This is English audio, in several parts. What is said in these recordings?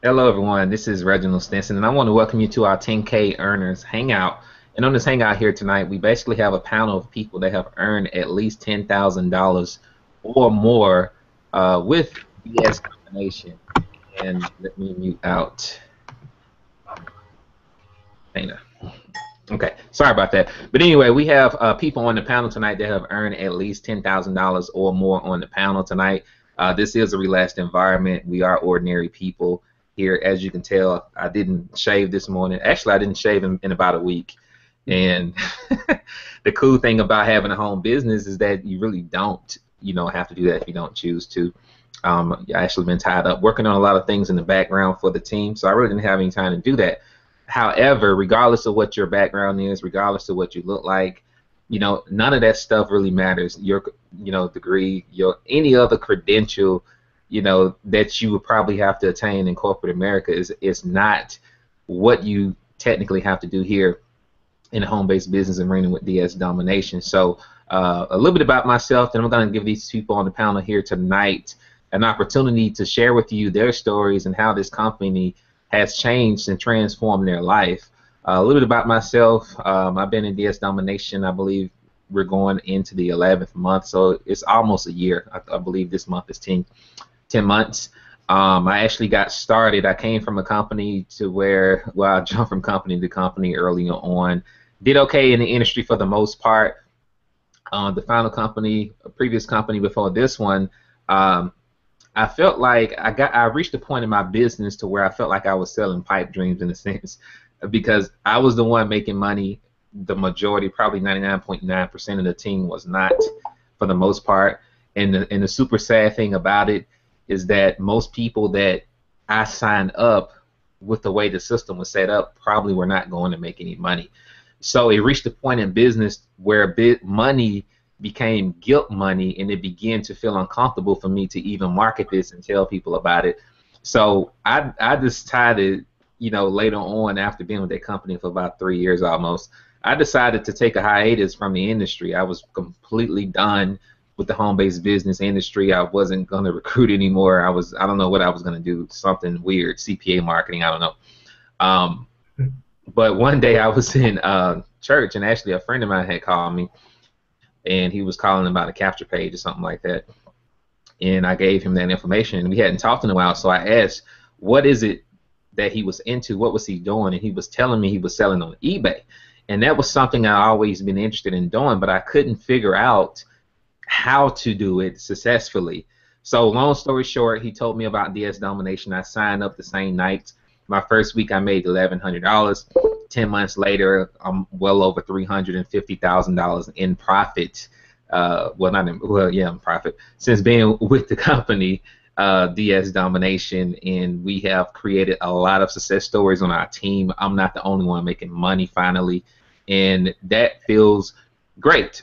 Hello, everyone. This is Reginald Stinson, and I want to welcome you to our 10K Earners Hangout. And on this Hangout here tonight, we basically have a panel of people that have earned at least $10,000 or more with BS Domination. And let me mute out Kana. Okay, sorry about that. But anyway, we have people on the panel tonight that have earned at least $10,000 or more on the panel tonight. This is a relaxed environment. We are ordinary people here. As you can tell, I didn't shave this morning. Actually, I didn't shave in about a week. And the cool thing about having a home business is that you really don't, have to do that if you don't choose to. I actually been tied up working on a lot of things in the background for the team, so I really didn't have any time to do that. However, regardless of what your background is, regardless of what you look like, none of that stuff really matters. Your, degree, your any other credential, that you would probably have to attain in corporate America is not what you technically have to do here in a home-based business arena with DS Domination. So, a little bit about myself, and I'm going to give these people on the panel here tonight an opportunity to share with you their stories and how this company has changed and transformed their life. A little bit about myself. I've been in DS Domination. I believe we're going into the 11th month, so it's almost a year. I believe this month is 10 months. I actually got started. I came from a company to where, well, I jumped from company to company earlier on. Did okay in the industry for the most part. The final company, a previous company before this one, um, I felt like I reached a point in my business to where I felt like I was selling pipe dreams in a sense because I was the one making money. The majority, probably 99.9% of the team was not for the most part. And the super sad thing about it is that most people that I signed up with the way the system was set up probably were not going to make any money. So it reached a point in business where money became guilt money, and it began to feel uncomfortable for me to even market this and tell people about it. So I decided, later on after being with that company for about 3 years almost, I decided to take a hiatus from the industry. I was completely done with the home-based business industry. I wasn't going to recruit anymore. I don't know what I was going to do, something weird, CPA marketing, I don't know. Um, but one day I was in church, and actually a friend of mine had called me, and he was calling about a capture page or something like that. And I gave him that information, and we hadn't talked in a while, so I asked, what is it that he was into? What was he doing? And he was telling me he was selling on eBay. And that was something I always been interested in doing, but I couldn't figure out how to do it successfully. So long story short, he told me about DS Domination. I signed up the same night. My first week I made $1,100. 10 months later, I'm well over $350,000 in profit. Well, not in, well, yeah, in profit since being with the company, DS Domination, and we have created a lot of success stories on our team. I'm not the only one making money finally, and that feels great.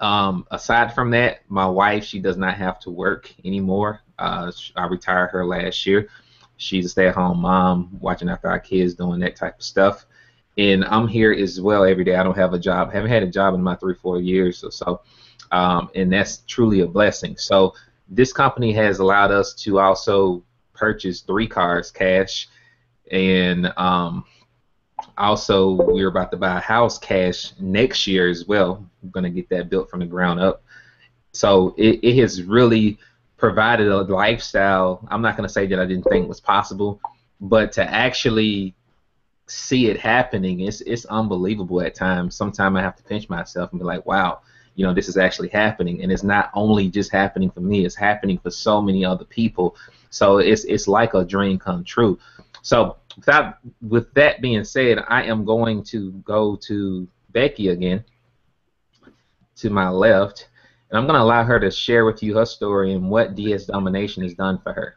Aside from that, my wife, she does not have to work anymore. I retired her last year. She's a stay-at-home mom, watching after our kids, doing that type of stuff. And I'm here as well every day. I don't have a job. Haven't had a job in my 3, 4 years or so, and that's truly a blessing. So this company has allowed us to also purchase 3 cars cash, and also we're about to buy a house cash next year as well. We're going to get that built from the ground up. So it has really provided a lifestyle. I'm not going to say that I didn't think was possible, but to actually see it happening, it's unbelievable at times. Sometimes I have to pinch myself and be like, wow, this is actually happening, and it's not only just happening for me, it's happening for so many other people. So it's like a dream come true. So with that being said, I am going to go to Becky again, to my left, and I'm going to allow her to share with you her story and what DS Domination has done for her.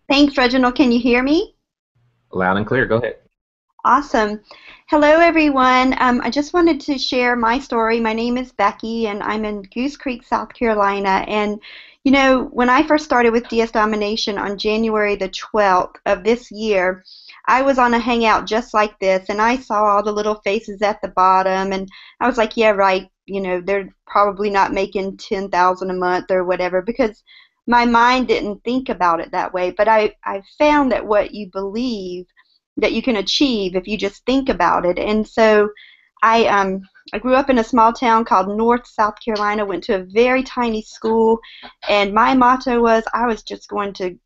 Thanks, Reginald. Can you hear me? Loud and clear. Go ahead. Awesome. Hello, everyone. I just wanted to share my story. My name is Becky, and I'm in Goose Creek, South Carolina. And, when I first started with DS Domination on January the 12th of this year, I was on a hangout just like this, and I saw all the little faces at the bottom, and I was like, yeah, right. They're probably not making 10,000 a month or whatever because my mind didn't think about it that way. But I found that what you believe that you can achieve if you just think about it. And so I grew up in a small town called North South Carolina, went to a very tiny school, and my motto was I was just going to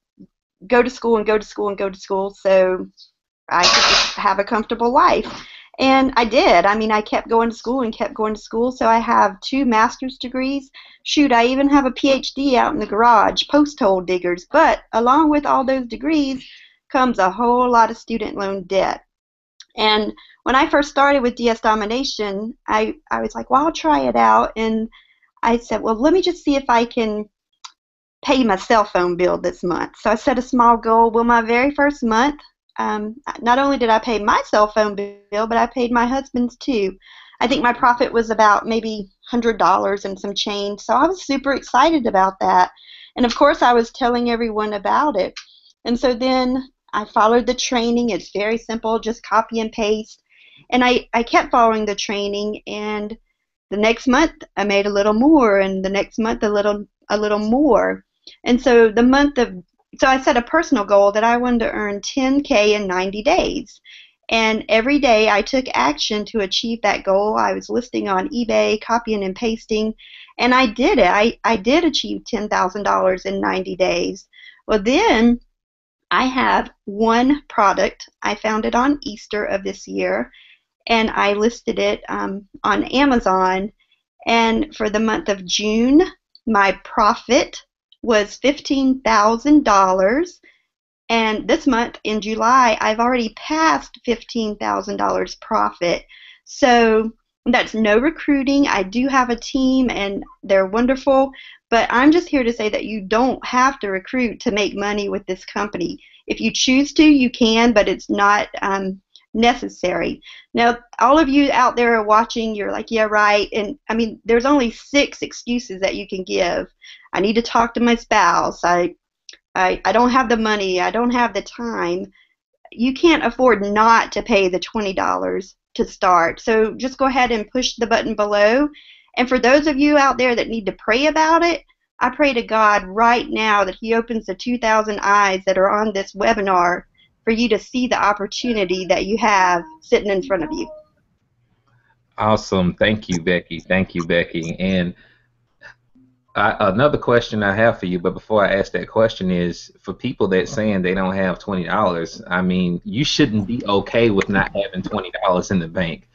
go to school and go to school and go to school so I could just have a comfortable life. And I did. I mean, I kept going to school and kept going to school. So I have 2 master's degrees. Shoot, I even have a PhD out in the garage, post hole diggers. But along with all those degrees comes a whole lot of student loan debt. And when I first started with DS Domination, I was like, well, I'll try it out. And I said, well, let me just see if I can pay my cell phone bill this month. So I set a small goal. Well, my very first month, not only did I pay my cell phone bill, but I paid my husband's too. I think my profit was about maybe $100 and some change. So I was super excited about that. And of course, I was telling everyone about it. And so then I followed the training. It's very simple, just copy and paste. And I kept following the training, and the next month I made a little more, and the next month a little more. And so so I set a personal goal that I wanted to earn 10K in 90 days. And every day I took action to achieve that goal. I was listing on eBay, copying and pasting, and I did it. I did achieve $10,000 in 90 days. Well, then I have one product. I found it on Easter of this year, and I listed it on Amazon. And for the month of June, my profit was $15,000. And this month in July, I've already passed $15,000 profit. So that's no recruiting. I do have a team, and they're wonderful. But I'm just here to say that you don't have to recruit to make money with this company. If you choose to, you can, but it's not necessary. Now, all of you out there are watching, you're like, yeah, right. And I mean, there's only 6 excuses that you can give. I need to talk to my spouse. I don't have the money. I don't have the time. You can't afford not to pay the $20 to start. So just go ahead and push the button below. And for those of you out there that need to pray about it, I pray to God right now that He opens the 2,000 eyes that are on this webinar for you to see the opportunity that you have sitting in front of you. Awesome. Thank you, Becky. Thank you, Becky. And another question I have for you, but before I ask that question, is for people that saying they don't have $20, I mean, you shouldn't be okay with not having $20 in the bank.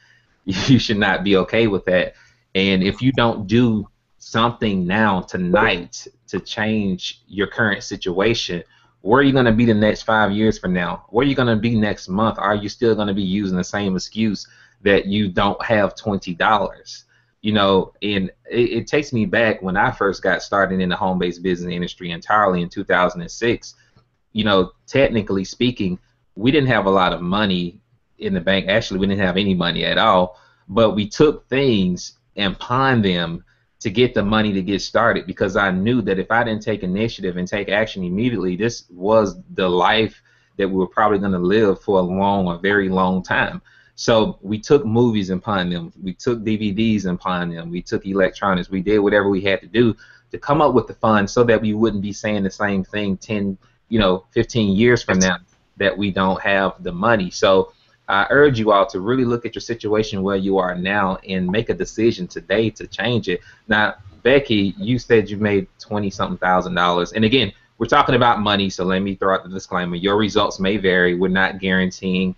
You should not be okay with that. And if you don't do something now, tonight, to change your current situation, where are you going to be the next 5 years from now? Where are you going to be next month? Are you still going to be using the same excuse that you don't have $20? You know, and it takes me back when I first got started in the home-based business industry entirely in 2006. You know, technically speaking, we didn't have a lot of money in the bank. Actually, we didn't have any money at all. But we took things and pawned them to get the money to get started, because I knew that if I didn't take initiative and take action immediately, this was the life that we were probably going to live for a very long time. So we took movies and pawned them. We took DVDs and pawned them. We took electronics. We did whatever we had to do to come up with the funds so that we wouldn't be saying the same thing 10, 15 years from now, that we don't have the money. So I urge you all to really look at your situation where you are now and make a decision today to change it. Now, Becky, you said you made $20-something thousand. And again, we're talking about money, so let me throw out the disclaimer. Your results may vary. We're not guaranteeing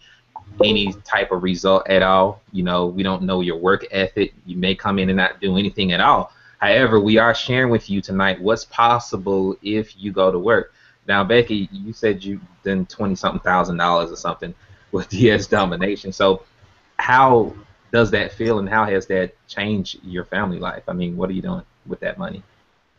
any type of result at all. You know, we don't know your work ethic. You may come in and not do anything at all. However, we are sharing with you tonight what's possible if you go to work. Now, Becky, you said you done $20-something thousand or something with DS Domination. So how does that feel, and how has that changed your family life? I mean, what are you doing with that money?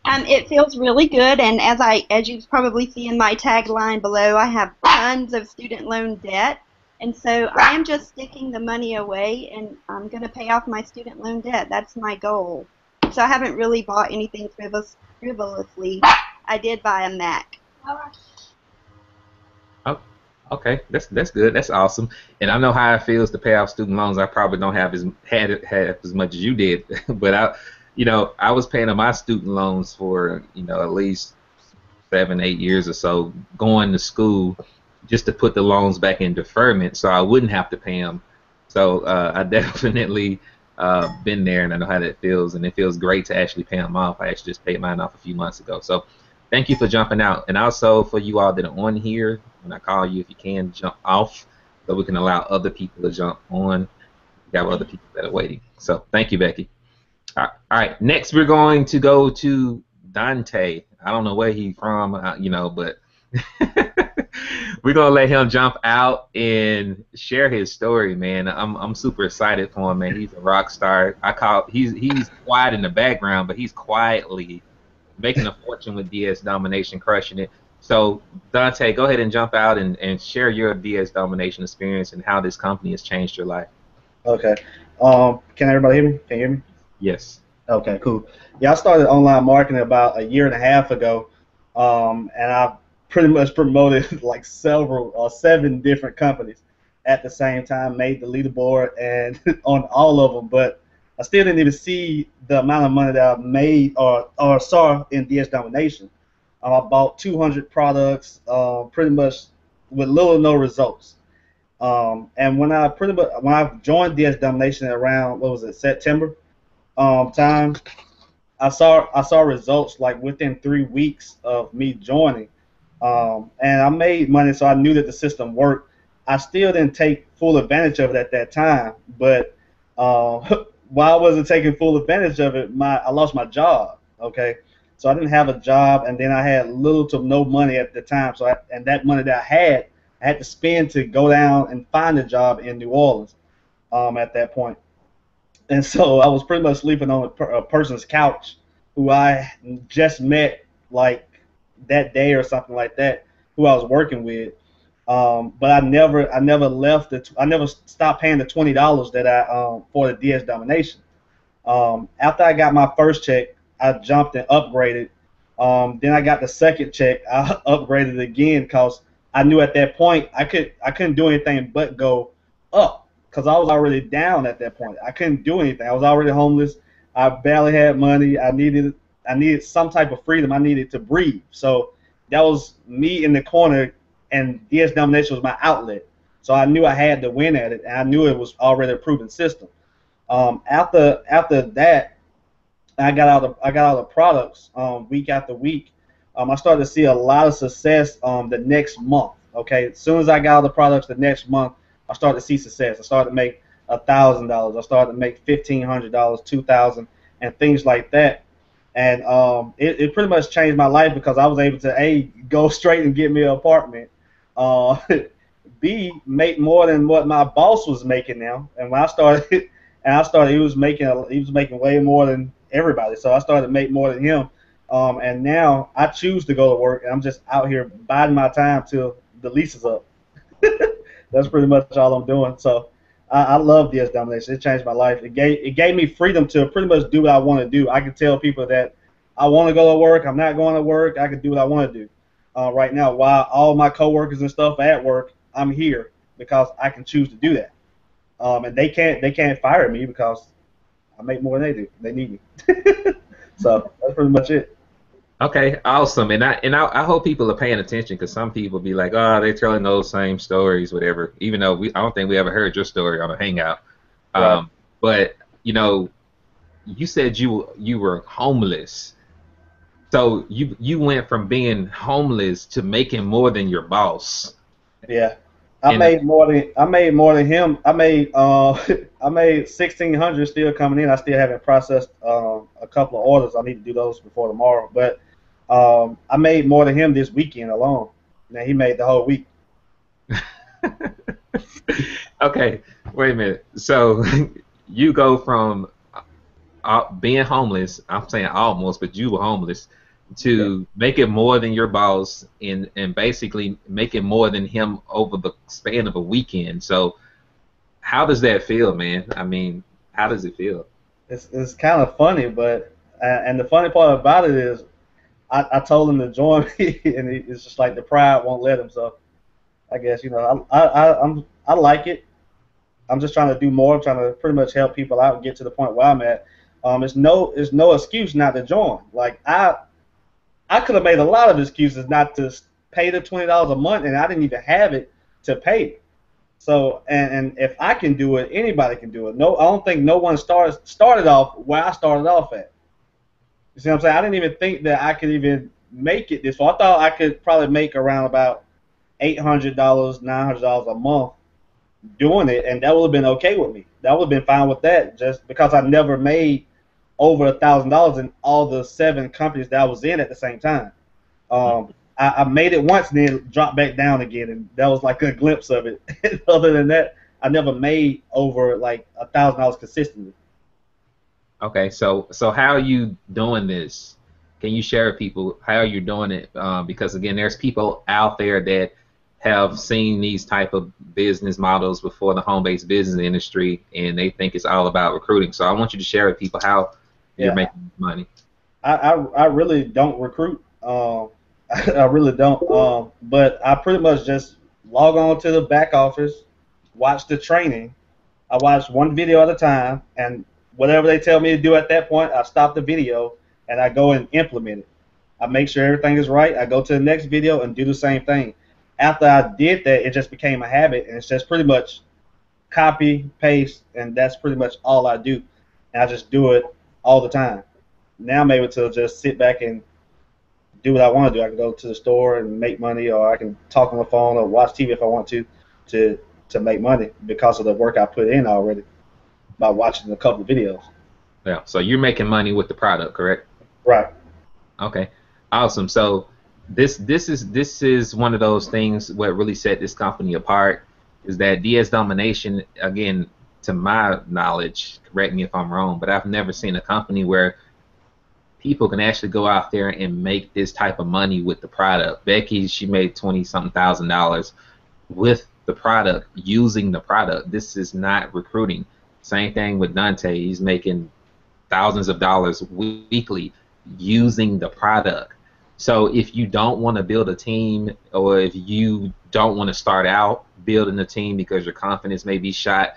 It feels really good, and as you probably see in my tagline below, I have tons of student loan debt, and so I am just sticking the money away, and I'm going to pay off my student loan debt. That's my goal. So I haven't really bought anything frivolously. I did buy a Mac. Oh, okay, that's good. That's awesome. And I know how it feels to pay off student loans. I probably don't have had as much as you did, but I was paying on my student loans for at least 7, 8 years or so going to school just to put the loans back in deferment so I wouldn't have to pay them. So I definitely been there, and I know how that feels, and it feels great to actually pay them off. I actually just paid mine off a few months ago. So thank you for jumping out, and also for you all that are on here, when I call you, if you can jump off so we can allow other people to jump on. We have other people that are waiting. So thank you, Becky. All right, next we're going to go to Dante. I don't know where he's from, but we're gonna let him jump out and share his story, man. I'm super excited for him, man. He's a rock star. He's quiet in the background, but he's quietly making a fortune with DS Domination, crushing it. So Dante, go ahead and jump out and share your DS Domination experience and how this company has changed your life. Okay. Can everybody hear me? Can you hear me? Yes. Okay, cool. Yeah, I started online marketing about a year and a half ago, and I pretty much promoted like 7 different companies at the same time, made the leaderboard and on all of them, but I still didn't even see the amount of money that I made or saw in DS Domination. I bought 200 products, pretty much with little or no results. And when I joined DS Domination around, what was it, September time, I saw results like within 3 weeks of me joining, and I made money, so I knew that the system worked. I still didn't take full advantage of it at that time, but while I wasn't taking full advantage of it, I lost my job. Okay, so I didn't have a job, and then I had little to no money at the time. So and that money that I had to spend to go down and find a job in New Orleans at that point. And so I was pretty much sleeping on a person's couch who I just met like that day or something like that, who I was working with. But I never I never stopped paying the $20 that I for the DS Domination. After I got my first check, I jumped and upgraded. Then I got the second check, I upgraded again because I knew at that point I couldn't do anything but go up because I was already down at that point. I couldn't do anything. I was already homeless. I barely had money. I needed some type of freedom. I needed to breathe. So that was me in the corner, and DS Domination was my outlet. So I knew I had to win at it, and I knew it was already a proven system. After that, I got all the products week after week. I started to see a lot of success the next month. Okay, as soon as I got all the products the next month, I started to see success. I started to make $1,000. I started to make $1,500, $2,000, and things like that. And it pretty much changed my life because I was able to A, go straight and get me an apartment, B, make more than what my boss was making now. And when I started, he was making way more than everybody. So I started to make more than him. And now I choose to go to work, and I'm just out here biding my time till the lease is up. That's pretty much all I'm doing. So I love DS Domination. It changed my life. It gave me freedom to pretty much do what I want to do. I can tell people that I want to go to work. I'm not going to work. I can do what I want to do. Right now, while all my coworkers and stuff are at work, I'm here because I can choose to do that. And they can't fire me because I make more than they do. They need me. So that's pretty much it. Okay, awesome. And I hope people are paying attention, because some people be like, oh, they're telling those same stories, whatever. Even though I don't think we ever heard your story on a Hangout. Right. But you said you were homeless. So you went from being homeless to making more than your boss. Yeah. I made more than him. I made $1,600 still coming in. I still haven't processed a couple of orders. I need to do those before tomorrow. But I made more than him this weekend alone. Now he made the whole week. Okay, wait a minute. So you go from being homeless, I'm saying almost, but you were homeless, to making more than your boss and basically making more than him over the span of a weekend. So how does that feel, man? I mean, how does it feel? It's kind of funny, but and the funny part about it is I told him to join me, and it's just like the pride won't let him. So I guess I like it. I'm just trying to do more. I'm trying to pretty much help people out and get to the point where I'm at. It's no excuse not to join. Like I I could have made a lot of excuses not to pay the $20 a month, and I didn't even have it to pay. So, and if I can do it, anybody can do it. No, I don't think no one started off where I started off at. You see what I'm saying? I didn't even think that I could even make it this far. I thought I could probably make around about $800, $900 a month doing it, and that would have been okay with me. That would have been fine with that, just because I never made over $1,000 in all the 7 companies that I was in at the same time. I made it once and then dropped back down again, and that was like a glimpse of it. Other than that, I never made over like $1,000 consistently. Okay, so how are you doing this? Can you share with people how you're doing it? Because again, there's people out there that have seen these type of business models before the home-based business industry, and they think it's all about recruiting. So I want you to share with people how you're making money. I really don't recruit. I really don't. But I pretty much just log on to the back office, watch the training. I watch one video at a time, and whatever they tell me to do at that point, I stop the video and I go and implement it. I make sure everything is right. I go to the next video and do the same thing. After I did that, it just became a habit, and it's just pretty much copy, paste, and that's pretty much all I do. And I just do it all the time. Now I'm able to just sit back and do what I want to do. I can go to the store and make money, or I can talk on the phone or watch TV if I want to make money because of the work I put in already by watching a couple of videos. Yeah, so you're making money with the product, correct? Right. Okay, awesome. So this is one of those things what really set this company apart is that DS Domination, again, to my knowledge, correct me if I'm wrong, but I've never seen a company where people can actually go out there and make this type of money with the product. Becky, she made $20-something thousand with the product, using the product. This is not recruiting. Same thing with Dante. He's making thousands of dollars weekly using the product. So if you don't want to build a team, or if you don't want to start out building a team because your confidence may be shot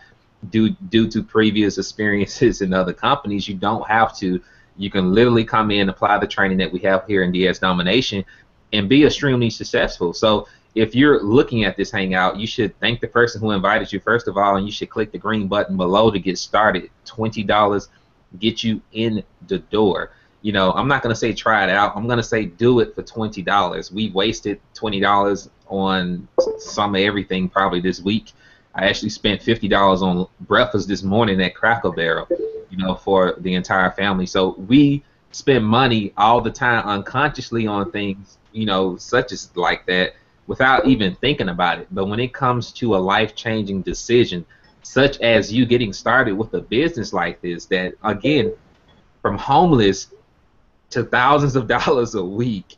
due to previous experiences in other companies, you don't have to. You can literally come in, apply the training that we have here in DS Domination, and be extremely successful. So if you're looking at this Hangout, you should thank the person who invited you, first of all, and you should click the green button below to get started. $20 get you in the door. You know, I'm not going to say try it out. I'm going to say do it for $20. We wasted $20 on some of everything probably this week. I actually spent $50 on breakfast this morning at Cracker Barrel, you know, for the entire family. So we spend money all the time unconsciously on things, you know, such as like that, without even thinking about it. But when it comes to a life-changing decision, such as you getting started with a business like this, that again, from homeless to thousands of dollars a week,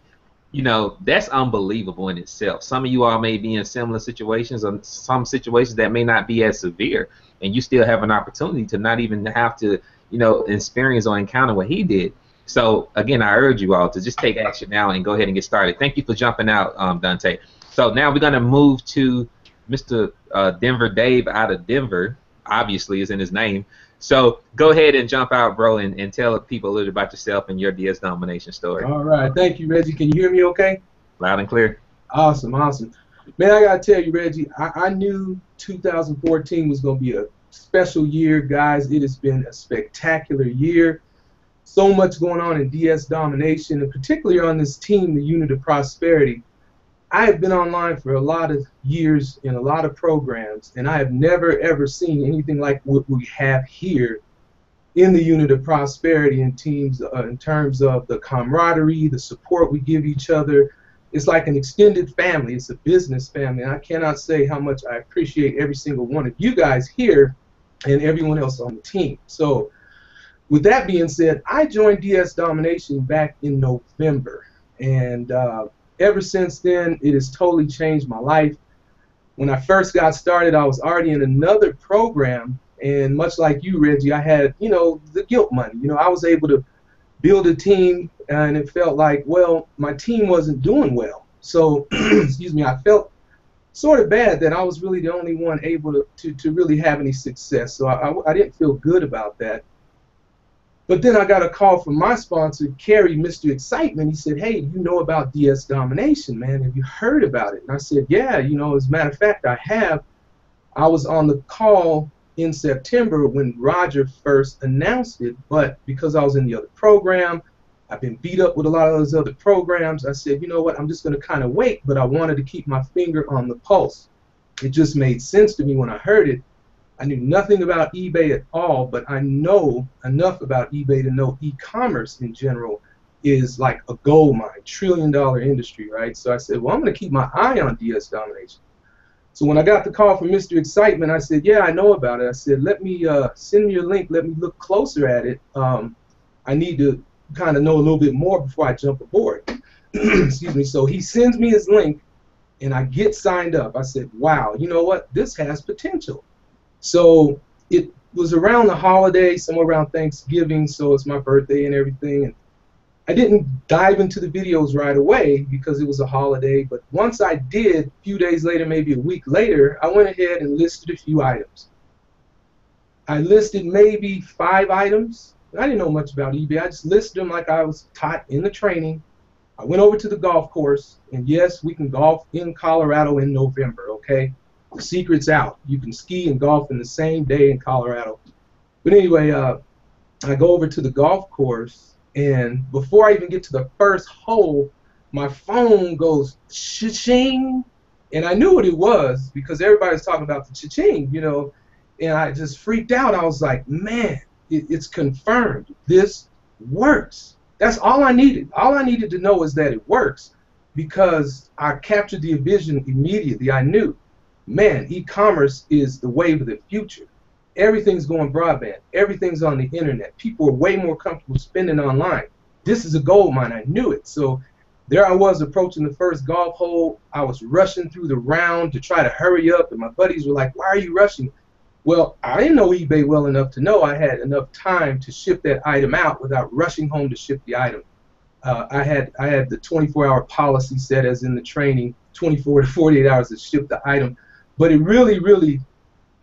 you know, that's unbelievable in itself. Some of you all may be in similar situations, or some situations that may not be as severe, and you still have an opportunity to not even have to, you know, experience or encounter what he did. So again, I urge you all to just take action now and go ahead and get started. Thank you for jumping out, Dante. So now we're going to move to Mr. Denver Dave out of Denver. Obviously is in his name. So go ahead and jump out, bro, and tell people a little about yourself and your DS Domination story. All right. Thank you, Reggie. Can you hear me okay? Loud and clear. Awesome, awesome. Man, I got to tell you, Reggie, I knew 2014 was going to be a special year, guys. It has been a spectacular year. So much going on in DS Domination, and particularly on this team, the Unit of Prosperity. I have been online for a lot of years in a lot of programs, and I have never, ever seen anything like what we have here in the Unit of Prosperity in teams, in terms of the camaraderie, the support we give each other. It's like an extended family. It's a business family. And I cannot say how much I appreciate every single one of you guys here and everyone else on the team. So with that being said, I joined DS Domination back in November, and ever since then, it has totally changed my life. When I first got started, I was already in another program, and much like you, Reggie, I had, you know, the guilt money. You know, I was able to build a team, and it felt like, well, my team wasn't doing well. So, excuse me, I felt sort of bad that I was really the only one able to really have any success. So I didn't feel good about that. But then I got a call from my sponsor, Carrie, Mr. Excitement. He said, hey, you know about DS Domination, man. Have you heard about it? And I said, yeah, you know, as a matter of fact, I have. I was on the call in September when Roger first announced it, but because I was in the other program, I've been beat up with a lot of those other programs, I said, you know what, I'm just going to kind of wait, but I wanted to keep my finger on the pulse. It just made sense to me when I heard it. I knew nothing about eBay at all, but I know enough about eBay to know e-commerce in general is like a gold mine, trillion-dollar industry, right? So I said, well, I'm going to keep my eye on DS Domination. So when I got the call from Mr. Excitement, I said, yeah, I know about it. I said, let me send me your link. Let me look closer at it. I need to kind of know a little bit more before I jump aboard. Excuse me. So he sends me his link, and I get signed up. I said, wow, you know what? This has potential. So it was around the holiday, somewhere around Thanksgiving, so it's my birthday and everything. And I didn't dive into the videos right away because it was a holiday, but once I did, a few days later, maybe a week later, I went ahead and listed a few items. I listed maybe 5 items. I didn't know much about eBay. I just listed them like I was taught in the training. I went over to the golf course, and yes, we can golf in Colorado in November, okay? The secret's out. You can ski and golf in the same day in Colorado. But anyway, I go over to the golf course, and before I even get to the first hole, my phone goes cha-ching, and I knew what it was because everybody's talking about the cha-ching, you know, and I just freaked out. I was like, man, it's confirmed. This works. That's all I needed. All I needed to know is that it works because I captured the vision immediately. I knew, man, e-commerce is the wave of the future. Everything's going broadband. Everything's on the internet. People are way more comfortable spending online. This is a gold mine. I knew it. So there I was approaching the first golf hole. I was rushing through the round to try to hurry up, and my buddies were like, why are you rushing? Well, I didn't know eBay well enough to know I had enough time to ship that item out without rushing home to ship the item. I had the 24-hour policy set as in the training, 24 to 48 hours to ship the item. But it really,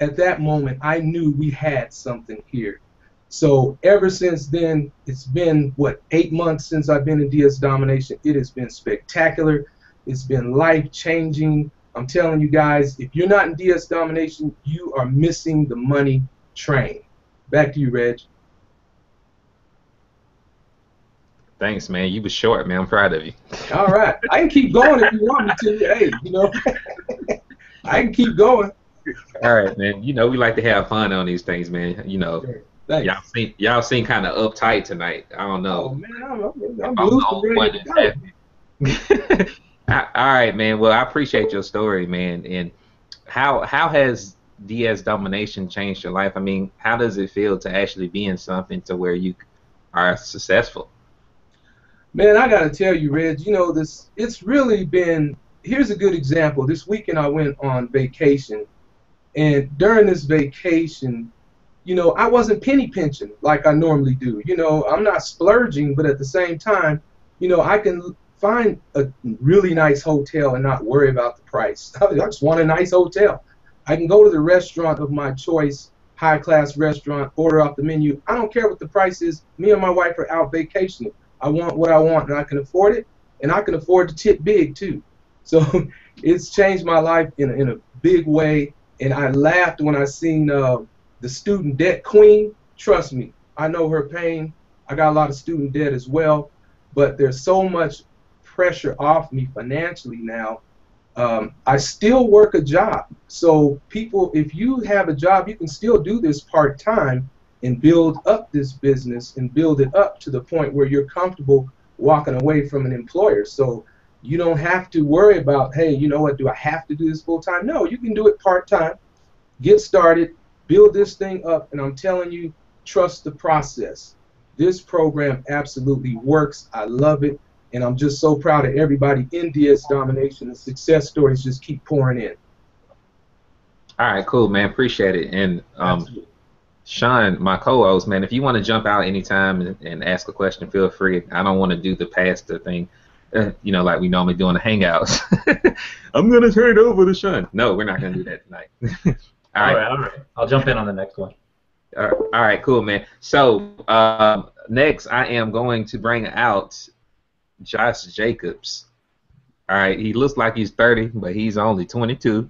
at that moment, I knew we had something here. So ever since then, it's been, what, 8 months since I've been in DS Domination. It has been spectacular. It's been life-changing. I'm telling you guys, if you're not in DS Domination, you are missing the money train. Back to you, Reg. Thanks, man. You was short, man. I'm proud of you. All right. I can keep going if you want me to. Hey, you know, I can keep going. All right, man. You know, we like to have fun on these things, man. You know, sure. y'all seem kind of uptight tonight. I don't know. Oh, man, I'm loose ready to go. All right, man. Well, I appreciate your story, man. And how has DS Domination changed your life? I mean, how does it feel to actually be in something to where you are successful? Man, I gotta tell you, Reg, you know, it's really been, here's a good example. This weekend I went on vacation, and during this vacation, you know, I wasn't penny pinching like I normally do. You know, I'm not splurging, but at the same time, you know, I can find a really nice hotel and not worry about the price. I just want a nice hotel. I can go to the restaurant of my choice, high-class restaurant, order off the menu. I don't care what the price is. Me and my wife are out vacationing. I want what I want, and I can afford it, and I can afford to tip big, too. So it's changed my life in a big way, and I laughed when I seen the student debt queen. Trust me, I know her pain. I got a lot of student debt as well, but there's so much pressure off me financially now. I still work a job. So people, if you have a job, you can still do this part-time and build up this business and build it up to the point where you're comfortable walking away from an employer. So you don't have to worry about, hey, you know what, do I have to do this full-time? No, you can do it part-time. Get started, build this thing up, and I'm telling you, trust the process. This program absolutely works. I love it. And I'm just so proud of everybody in DS Domination. The success stories just keep pouring in. All right, cool, man. Appreciate it. And Sean, my co-host, man, if you want to jump out anytime and ask a question, feel free. I don't want to do the pastor thing, you know, like we normally do in the Hangouts. I'm going to turn it over to Sean. No, we're not going to do that tonight. All right. I'll jump in on the next one. All right, cool, man. So next, I am going to bring out Josh Jacobs. All right, he looks like he's 30, but he's only 22.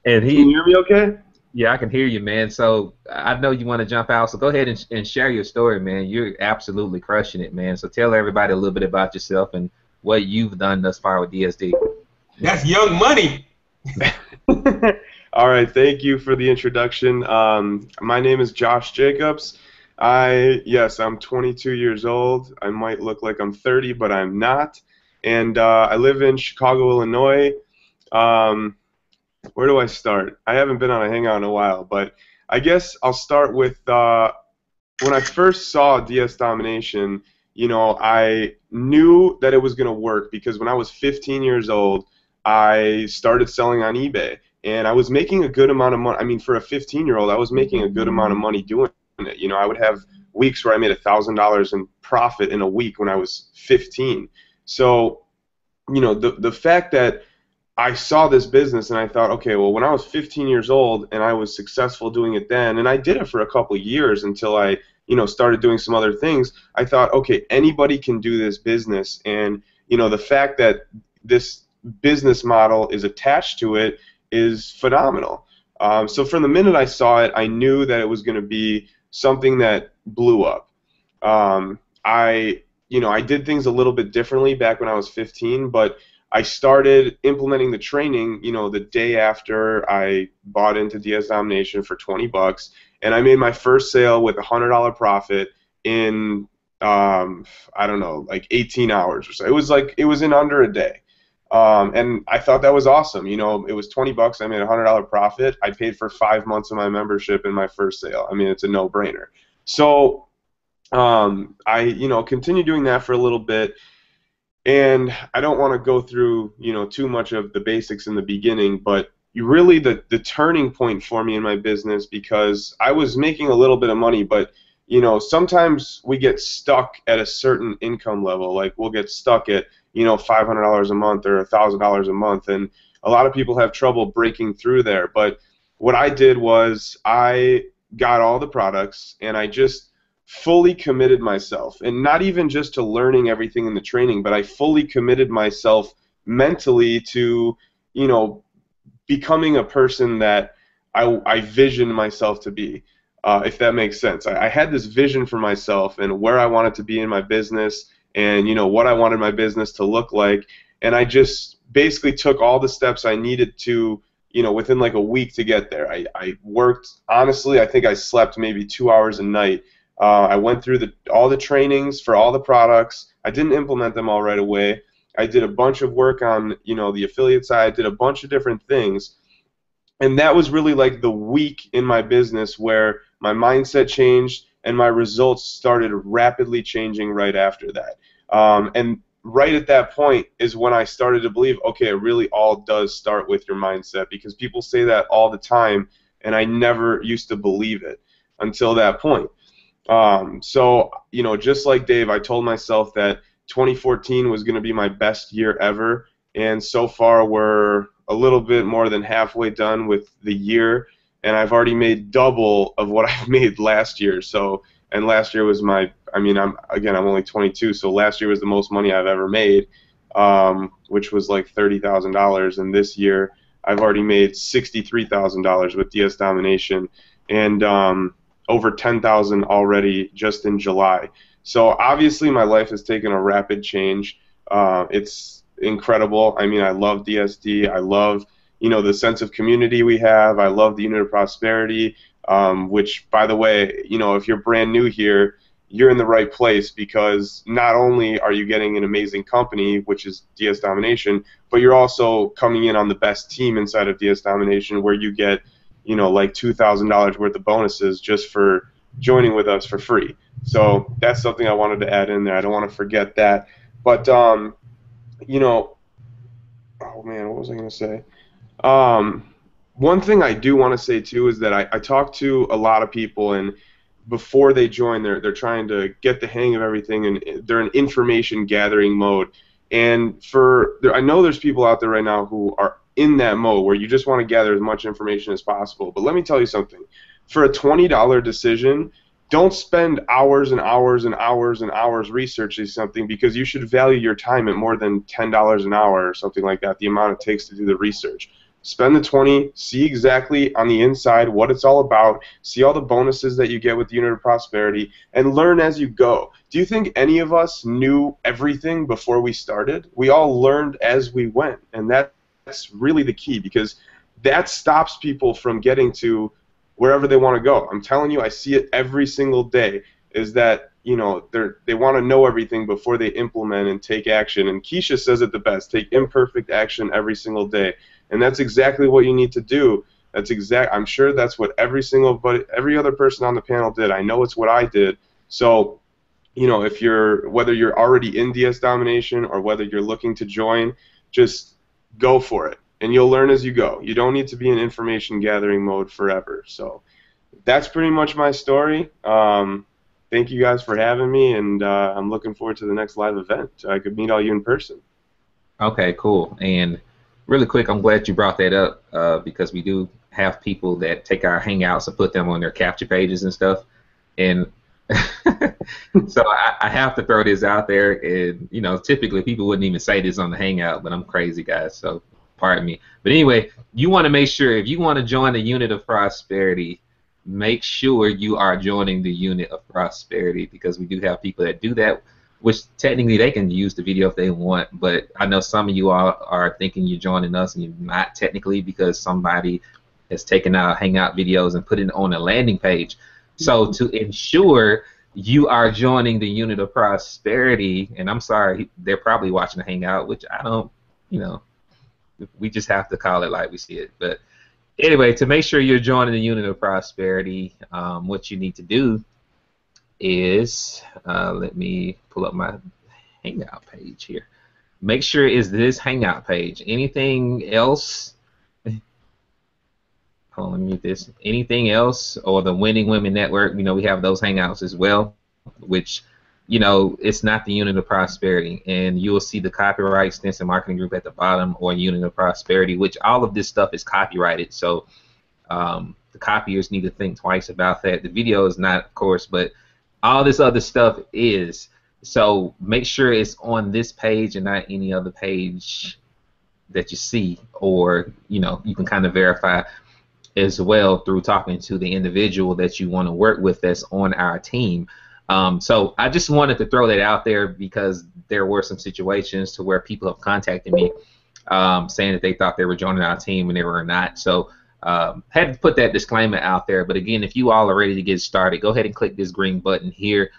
And Can you hear me okay? yeah, I can hear you, man. So I know you want to jump out, so go ahead and share your story, man. You're absolutely crushing it, man. So tell everybody a little bit about yourself and what you've done thus far with DSD. That's young money. All right, thank you for the introduction. My name is Josh Jacobs. Yes, I'm 22 years old. I might look like I'm 30, but I'm not. And I live in Chicago, Illinois. Where do I start? I haven't been on a Hangout in a while, but I guess I'll start with when I first saw DS Domination, you know, I knew that it was going to work because when I was 15 years old, I started selling on eBay, and I was making a good amount of money. I mean, for a 15-year-old, I was making a good amount of money doing it. You know, I would have weeks where I made $1,000 in profit in a week when I was 15. So, you know, the fact that I saw this business and I thought, okay, well, when I was 15 years old and I was successful doing it then, and I did it for a couple of years until I, you know, started doing some other things, I thought, okay, anybody can do this business. And, you know, the fact that this business model is attached to it is phenomenal. So from the minute I saw it, I knew that it was going to be something that blew up. I did things a little bit differently back when I was 15, but I started implementing the training, you know, the day after I bought into DS Domination for 20 bucks, and I made my first sale with $100 profit in, I don't know, like 18 hours or so. It was in under a day. And I thought that was awesome. You know, it was 20 bucks. I made a $100 profit. I paid for 5 months of my membership in my first sale. I mean, it's a no-brainer. So I, you know, continued doing that for a little bit. And I don't want to go through, you know, too much of the basics in the beginning, but really the turning point for me in my business, because I was making a little bit of money, but, you know, sometimes we get stuck at a certain income level. Like we'll get stuck at, you know, $500 a month or $1,000 a month, and a lot of people have trouble breaking through there. But what I did was I got all the products and I just fully committed myself, and not even just to learning everything in the training, but I fully committed myself mentally to, you know, becoming a person that I visioned myself to be, if that makes sense. I had this vision for myself and where I wanted to be in my business, and, you know, what I wanted my business to look like, and I just basically took all the steps I needed to, you know, within like a week to get there. I worked, honestly, I think I slept maybe 2 hours a night. I went through all the trainings for all the products. I didn't implement them all right away. I did a bunch of work on, you know, the affiliate side. I did a bunch of different things. And that was really like the week in my business where my mindset changed and my results started rapidly changing right after that. And right at that point is when I started to believe, okay, it really all does start with your mindset, because people say that all the time, and I never used to believe it until that point. So, you know, just like Dave, I told myself that 2014 was going to be my best year ever, and so far we're a little bit more than halfway done with the year, and I've already made double of what I made last year. So, and last year was I'm only 22, so last year was the most money I've ever made, which was like $30,000, and this year I've already made $63,000 with DS Domination, and over $10,000 already just in July. So obviously my life has taken a rapid change. It's incredible. I mean, I love DSD. I love, you know, the sense of community we have. I love the unit of prosperity, which, by the way, you know, if you're brand new here, you're in the right place, because not only are you getting an amazing company, which is DS Domination, but you're also coming in on the best team inside of DS Domination, where you get, you know, like $2,000 worth of bonuses just for joining with us for free. So that's something I wanted to add in there. I don't want to forget that. But, you know, oh man, what was I going to say? One thing I do want to say too is that I talk to a lot of people, and before they join, they're trying to get the hang of everything, and they're in information gathering mode. And I know there's people out there right now who are in that mode where you just want to gather as much information as possible. But let me tell you something. For a $20 decision, don't spend hours and hours and hours and hours researching something, because you should value your time at more than $10 an hour or something like that, the amount it takes to do the research. Spend the 20, see exactly on the inside what it's all about, see all the bonuses that you get with the Unit of Prosperity, and learn as you go. Do you think any of us knew everything before we started? We all learned as we went, and that's really the key, because that stops people from getting to wherever they want to go. I'm telling you, I see it every single day, is that, you know, they want to know everything before they implement and take action. And Kesha says it the best: take imperfect action every single day. And that's exactly what you need to do. I'm sure that's what every other person on the panel did. I know it's what I did. So, you know, whether you're already in DS Domination or whether you're looking to join, just go for it, and you'll learn as you go. You don't need to be in information gathering mode forever. So that's pretty much my story. Thank you guys for having me, and I'm looking forward to the next live event. I could meet all you in person. Okay, cool. And really quick, I'm glad you brought that up because we do have people that take our Hangouts and put them on their capture pages and stuff. And so I have to throw this out there. And, you know, typically people wouldn't even say this on the Hangout, but I'm crazy, guys, so pardon me. But anyway, you want to make sure, if you want to join the Unit of Prosperity, make sure you are joining the Unit of Prosperity, because we do have people that do that, which technically they can use the video if they want, but I know some of you all are thinking you're joining us and you're not technically, because somebody has taken out Hangout videos and put it on a landing page. So to ensure you are joining the Unit of Prosperity, and I'm sorry, they're probably watching the Hangout, which I don't, you know, we just have to call it like we see it. But anyway, to make sure you're joining the Unit of Prosperity, what you need to do is, let me pull up my Hangout page here. Make sure it's this Hangout page. Anything else? Hold on, let me mute this. Anything else, or the Winning Women Network, you know, we have those Hangouts as well, which, you know, it's not the Unit of Prosperity. And you will see the copyright Stinson Marketing Group at the bottom, or Unit of Prosperity, which all of this stuff is copyrighted. So the copiers need to think twice about that. The video is not, of course, but all this other stuff is. So make sure it's on this page and not any other page that you see, or, you know, you can kind of verify as well through talking to the individual that you want to work with that's on our team. So I just wanted to throw that out there, because there were some situations to where people have contacted me saying that they thought they were joining our team and they were not. So had to put that disclaimer out there. But again, if you all are ready to get started, go ahead and click this green button here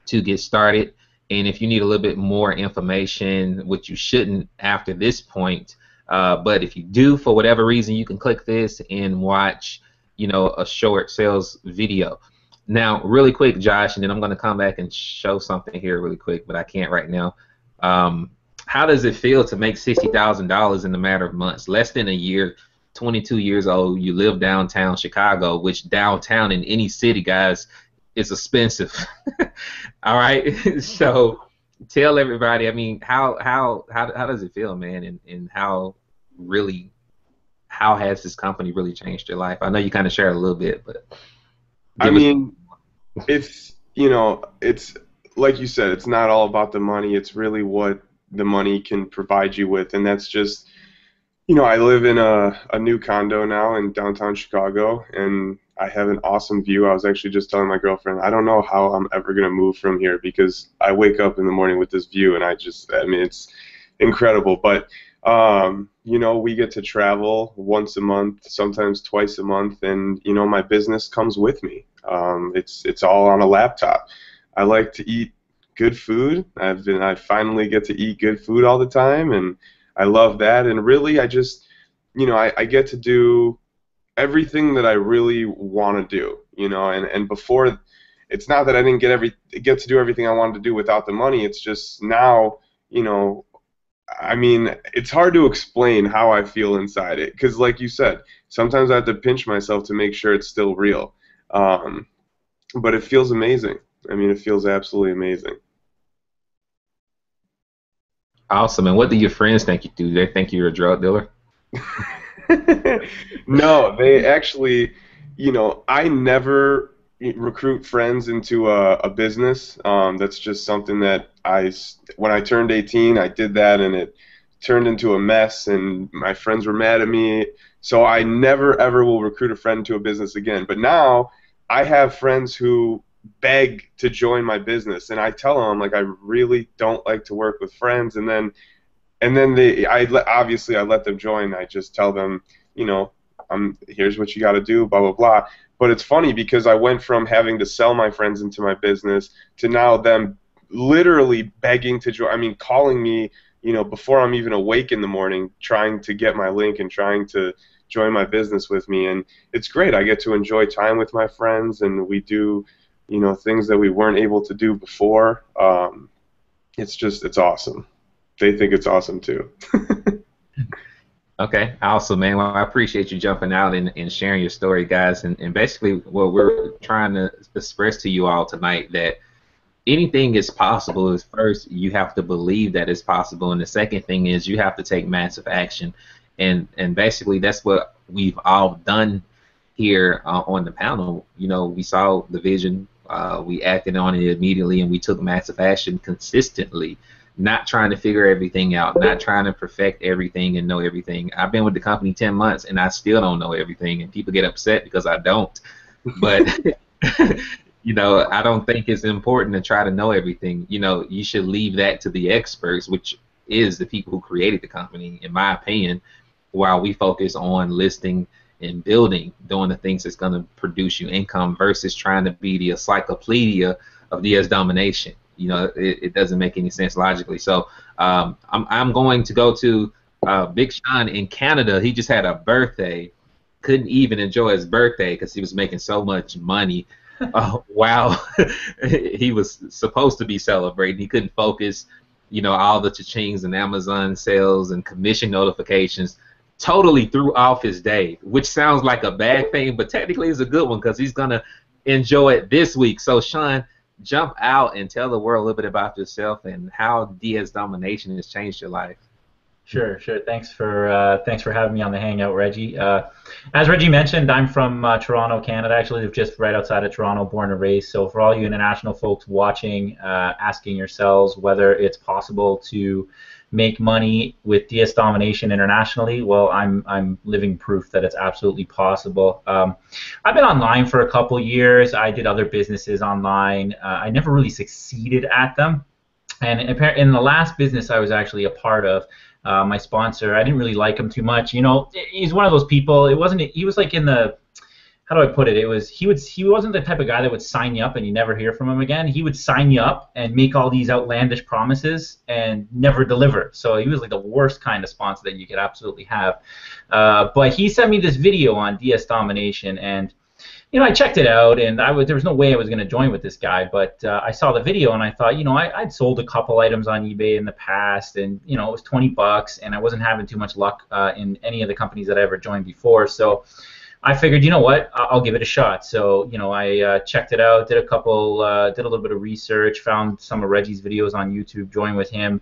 to get started. And if you need a little bit more information, which you shouldn't after this point, but if you do, for whatever reason, you can click this and watch, you know, a short sales video. Now, really quick, Josh, and then I'm going to come back and show something here really quick, but I can't right now. How does it feel to make $60,000 in a matter of months, less than a year, 22 years old, you live downtown Chicago, which downtown in any city, guys, is expensive. All right, so tell everybody. I mean, how does it feel, man, and how has this company really changed your life? I know you kind of shared a little bit, but I mean, it's, you know, it's like you said, it's not all about the money. It's really what the money can provide you with, and that's just, you know, I live in a new condo now in downtown Chicago, and I have an awesome view. I was actually just telling my girlfriend, I don't know how I'm ever going to move from here, because I wake up in the morning with this view, and I mean, it's incredible. But, you know, we get to travel once a month, sometimes twice a month, and, you know, my business comes with me. It's all on a laptop. I like to eat good food. I finally get to eat good food all the time, and I love that. And really, I just, you know, I get to do everything that I really want to do, you know. And before, it's not that I didn't get to do everything I wanted to do without the money. It's just now, you know, I mean, it's hard to explain how I feel inside it, because like you said, sometimes I have to pinch myself to make sure it's still real. But it feels amazing. I mean, it feels absolutely amazing. Awesome. And what do your friends think you do? Do they think you're a drug dealer? No, they actually, I never recruit friends into a business. That's just something that when I turned 18, I did that, and it turned into a mess, and my friends were mad at me. So I never ever will recruit a friend to a business again. But now I have friends who beg to join my business, and I tell them, like, I really don't like to work with friends, and then obviously I let them join. I just tell them, here's what you got to do, blah blah blah. But it's funny because I went from having to sell my friends into my business to now them literally begging to join. I mean, calling me, before I'm even awake in the morning, trying to get my link and trying to join my business with me. And it's great. I get to enjoy time with my friends, and we do, things that we weren't able to do before. It's awesome. They think it's awesome too. Okay, awesome, man. Well, I appreciate you jumping out and sharing your story, guys. And basically, what we're trying to express to you all tonight, that anything is possible. Is first, you have to believe that it's possible, and the second thing is you have to take massive action. And basically, that's what we've all done here on the panel. We saw the vision, we acted on it immediately, and we took massive action consistently. Not trying to figure everything out, not trying to perfect everything and know everything. I've been with the company 10 months and I still don't know everything, and people get upset because I don't. But I don't think it's important to try to know everything. You should leave that to the experts, which is the people who created the company, in my opinion, while we focus on listing and building, doing the things that's going to produce you income versus trying to be the encyclopedia of DS domination. It doesn't make any sense logically. So I'm going to go to Big Sean in Canada. He just had a birthday. Couldn't even enjoy his birthday because he was making so much money while he was supposed to be celebrating. He couldn't focus. All the cha-chings and Amazon sales and commission notifications totally threw off his day, which sounds like a bad thing, but technically it's a good one because he's going to enjoy it this week. So, Sean, jump out and tell the world a little bit about yourself and how DS Domination has changed your life. Sure. Thanks for having me on the Hangout, Reggie. As Reggie mentioned, I'm from Toronto, Canada. I actually live just right outside of Toronto, born and raised. So for all you international folks watching, asking yourselves whether it's possible to make money with DS Domination internationally, well, I'm living proof that it's absolutely possible. I've been online for a couple years. I did other businesses online. I never really succeeded at them. And in the last business I was actually a part of, my sponsor, I didn't really like him too much. He's one of those people. He was like in the, how do I put it? He wasn't the type of guy that would sign you up and you never hear from him again. He would sign you up and make all these outlandish promises and never deliver. So he was like the worst kind of sponsor that you could absolutely have. But he sent me this video on DS Domination, and I checked it out, and there was no way I was going to join with this guy, but I saw the video and I thought, I'd sold a couple items on eBay in the past, and it was $20, and I wasn't having too much luck in any of the companies that I ever joined before. So I figured, what, I'll give it a shot. So, I checked it out, did a little bit of research, found some of Reggie's videos on YouTube, joined with him,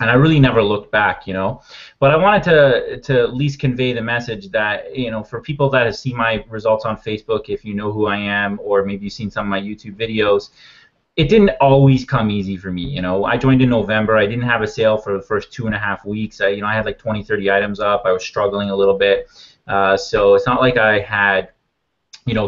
and I really never looked back, But I wanted to at least convey the message that, for people that have seen my results on Facebook, if you know who I am, or maybe you've seen some of my YouTube videos, it didn't always come easy for me. I joined in November. I didn't have a sale for the first 2.5 weeks. I had like 20, 30 items up. I was struggling a little bit. So it's not like I had,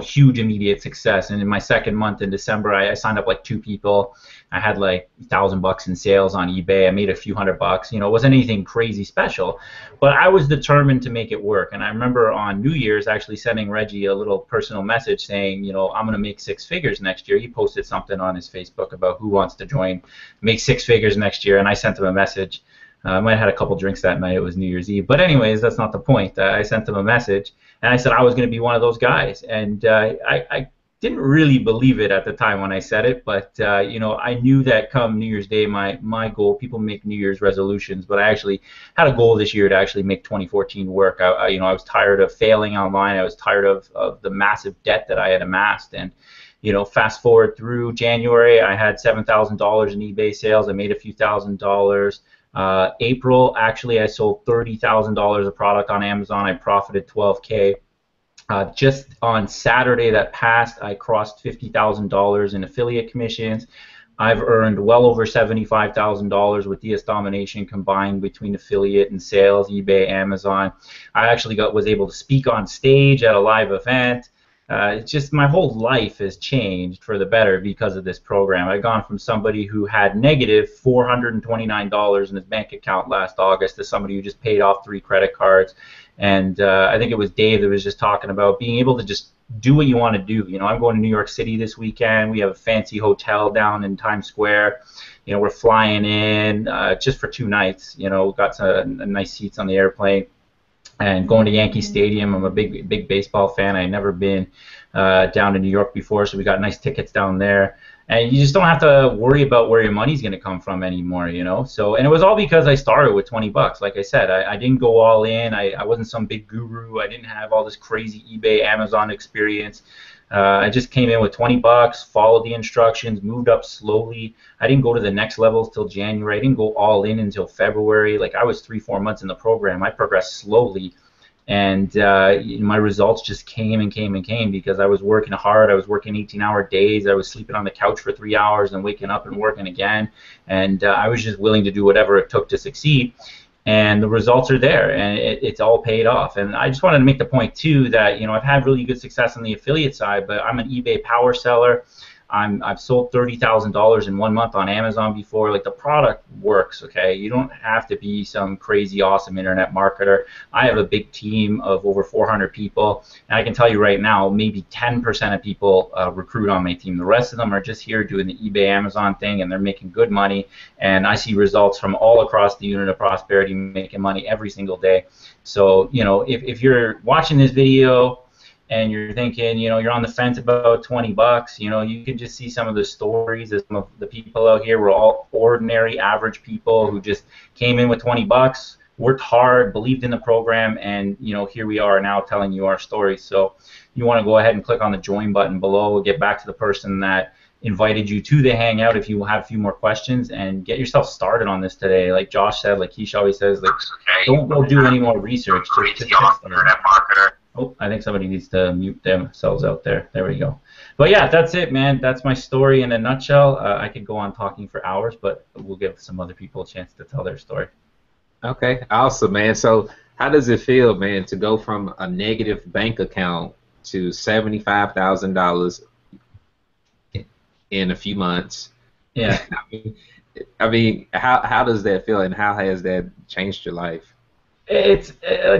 huge immediate success. And in my second month in December, I signed up like 2 people. I had like $1,000 in sales on eBay. I made a few $100. It wasn't anything crazy special, but I was determined to make it work. And I remember on New Year's actually sending Reggie a little personal message saying, I'm going to make 6 figures next year. He posted something on his Facebook about who wants to join, make 6 figures next year, and I sent him a message. I might have had a couple drinks that night. It was New Year's Eve. But anyways, that's not the point. I sent him a message, and I said I was going to be one of those guys. And I didn't really believe it at the time when I said it, but I knew that come New Year's Day, my goal, people make New Year's resolutions, but I actually had a goal this year to actually make 2014 work. I was tired of failing online. I was tired of the massive debt that I had amassed. And fast forward through January, I had $7,000 in eBay sales. I made a few $1,000s. April, actually, I sold $30,000 of product on Amazon. I profited $12K. Just on Saturday that passed, I crossed $50,000 in affiliate commissions. I've earned well over $75,000 with DS Domination combined between affiliate and sales, eBay, Amazon. I actually was able to speak on stage at a live event. It's just my whole life has changed for the better because of this program. I've gone from somebody who had negative $429 in his bank account last August to somebody who just paid off 3 credit cards. And I think it was Dave that was just talking about being able to just do what you want to do. You know, I'm going to New York City this weekend. We have a fancy hotel down in Times Square. You know, we're flying in just for 2 nights. You know, got some nice seats on the airplane. And going to Yankee Stadium. I'm a big baseball fan. I've never been down to New York before, so we got nice tickets down there. And you just don't have to worry about where your money's going to come from anymore, you know. So, and it was all because I started with 20 bucks. Like I said, I didn't go all in. I wasn't some big guru. I didn't have all this crazy eBay, Amazon experience. I just came in with 20 bucks, followed the instructions, moved up slowly. I didn't go to the next levels till January. I didn't go all in until February. Like I was 3-4 months in the program. I progressed slowly. And my results just came and came and came because I was working hard. I was working 18-hour days. I was sleeping on the couch for 3 hours and waking up and working again. And I was just willing to do whatever it took to succeed. And the results are there, and it's all paid off. And I just wanted to make the point, too, that, you know, I've had really good success on the affiliate side, but I'm an eBay power seller. I've sold $30,000 in 1 month on Amazon before. Like, the product works, okay? You don't have to be some crazy awesome internet marketer. I have a big team of over 400 people, and I can tell you right now, maybe 10% of people recruit on my team. The rest of them are just here doing the eBay, Amazon thing, and they're making good money. And I see results from all across the unit of prosperity making money every single day. So, you know, if you're watching this video and you're thinking, you know, you're on the fence about 20 bucks, you know, you can just see some of the stories of some of the people out here. We're all ordinary, average people who just came in with 20 bucks, worked hard, believed in the program, and, you know, here we are now telling you our stories. So you want to go ahead and click on the join button below. We'll get back to the person that invited you to the Hangout if you have a few more questions, and get yourself started on this today. Like Josh said, like Kesha always says, like, don't go do any more research. Just internet marketer. Oh, I think somebody needs to mute themselves out there. There we go. But yeah, that's it, man. That's my story in a nutshell. I could go on talking for hours, but we'll give some other people a chance to tell their story. Okay, awesome, man. So how does it feel, man, to go from a negative bank account to $75,000 in a few months? Yeah. I mean, how does that feel, and how has that changed your life? It's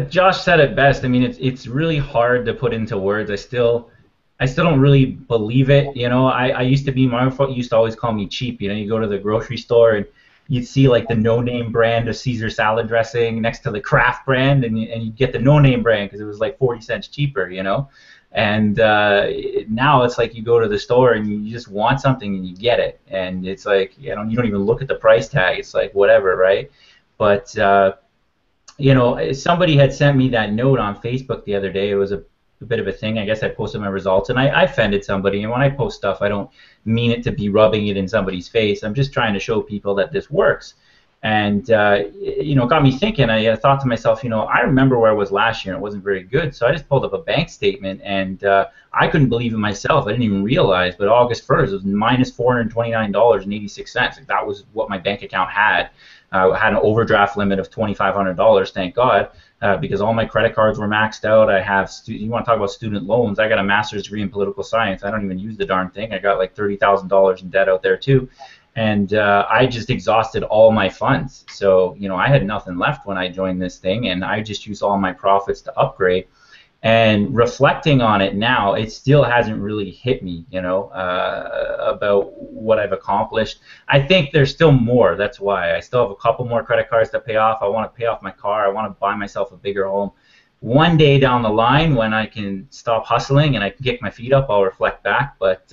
Josh said it best. I mean, it's really hard to put into words. I still don't really believe it. You know, I used to be, my wife used to always call me cheap. You know, you go to the grocery store and you'd see like the no-name brand of Caesar salad dressing next to the Kraft brand, and you get the no-name brand because it was like 40 cents cheaper. You know, and now it's like you go to the store and you just want something and you get it, and it's like you don't even look at the price tag. It's like whatever, right? But you know, somebody had sent me that note on Facebook the other day. It was a bit of a thing. I guess I posted my results, and I offended somebody. And when I post stuff, I don't mean it to be rubbing it in somebody's face. I'm just trying to show people that this works. And, you know, it got me thinking. I thought to myself, you know, I remember where I was last year, and it wasn't very good. So I just pulled up a bank statement, and I couldn't believe it myself. I didn't even realize, but August 1st, it was minus $429.86. Like, that was what my bank account had. I had an overdraft limit of $2,500, thank God, because all my credit cards were maxed out. I have, you want to talk about student loans, I got a master's degree in political science. I don't even use the darn thing. I got like $30,000 in debt out there too. And I just exhausted all my funds. So, you know, I had nothing left when I joined this thing, and I just used all my profits to upgrade. And reflecting on it now, it still hasn't really hit me, you know, about what I've accomplished. I think there's still more. That's why. I still have a couple more credit cards to pay off. I want to pay off my car. I want to buy myself a bigger home. One day down the line, when I can stop hustling and I can kick my feet up, I'll reflect back. But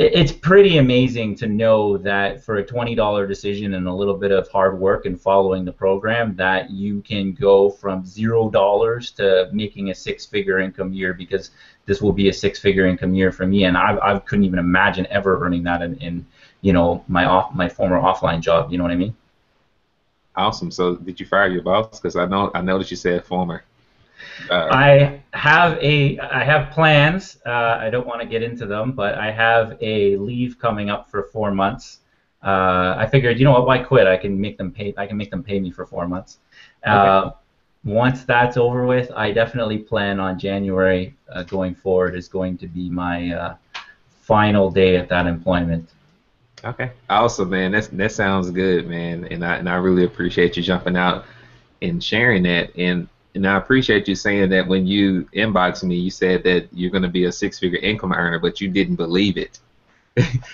it's pretty amazing to know that for a $20 decision and a little bit of hard work and following the program, that you can go from $0 to making a 6-figure income year, because this will be a 6-figure income year for me, and I couldn't even imagine ever earning that in you know, my former offline job. You know what I mean? Awesome. So did you fire your boss? Because I know that you said former. I have plans. I don't want to get into them, but I have a leave coming up for 4 months. I figured, you know what? Why quit? I can make them pay me for 4 months. Okay. Once that's over with, I definitely plan on January going forward is going to be my final day at that employment. Okay. Awesome, man. That sounds good, man. And I really appreciate you jumping out and sharing that. And I appreciate you saying that when you inboxed me, you said that you're going to be a six-figure income earner, but you didn't believe it.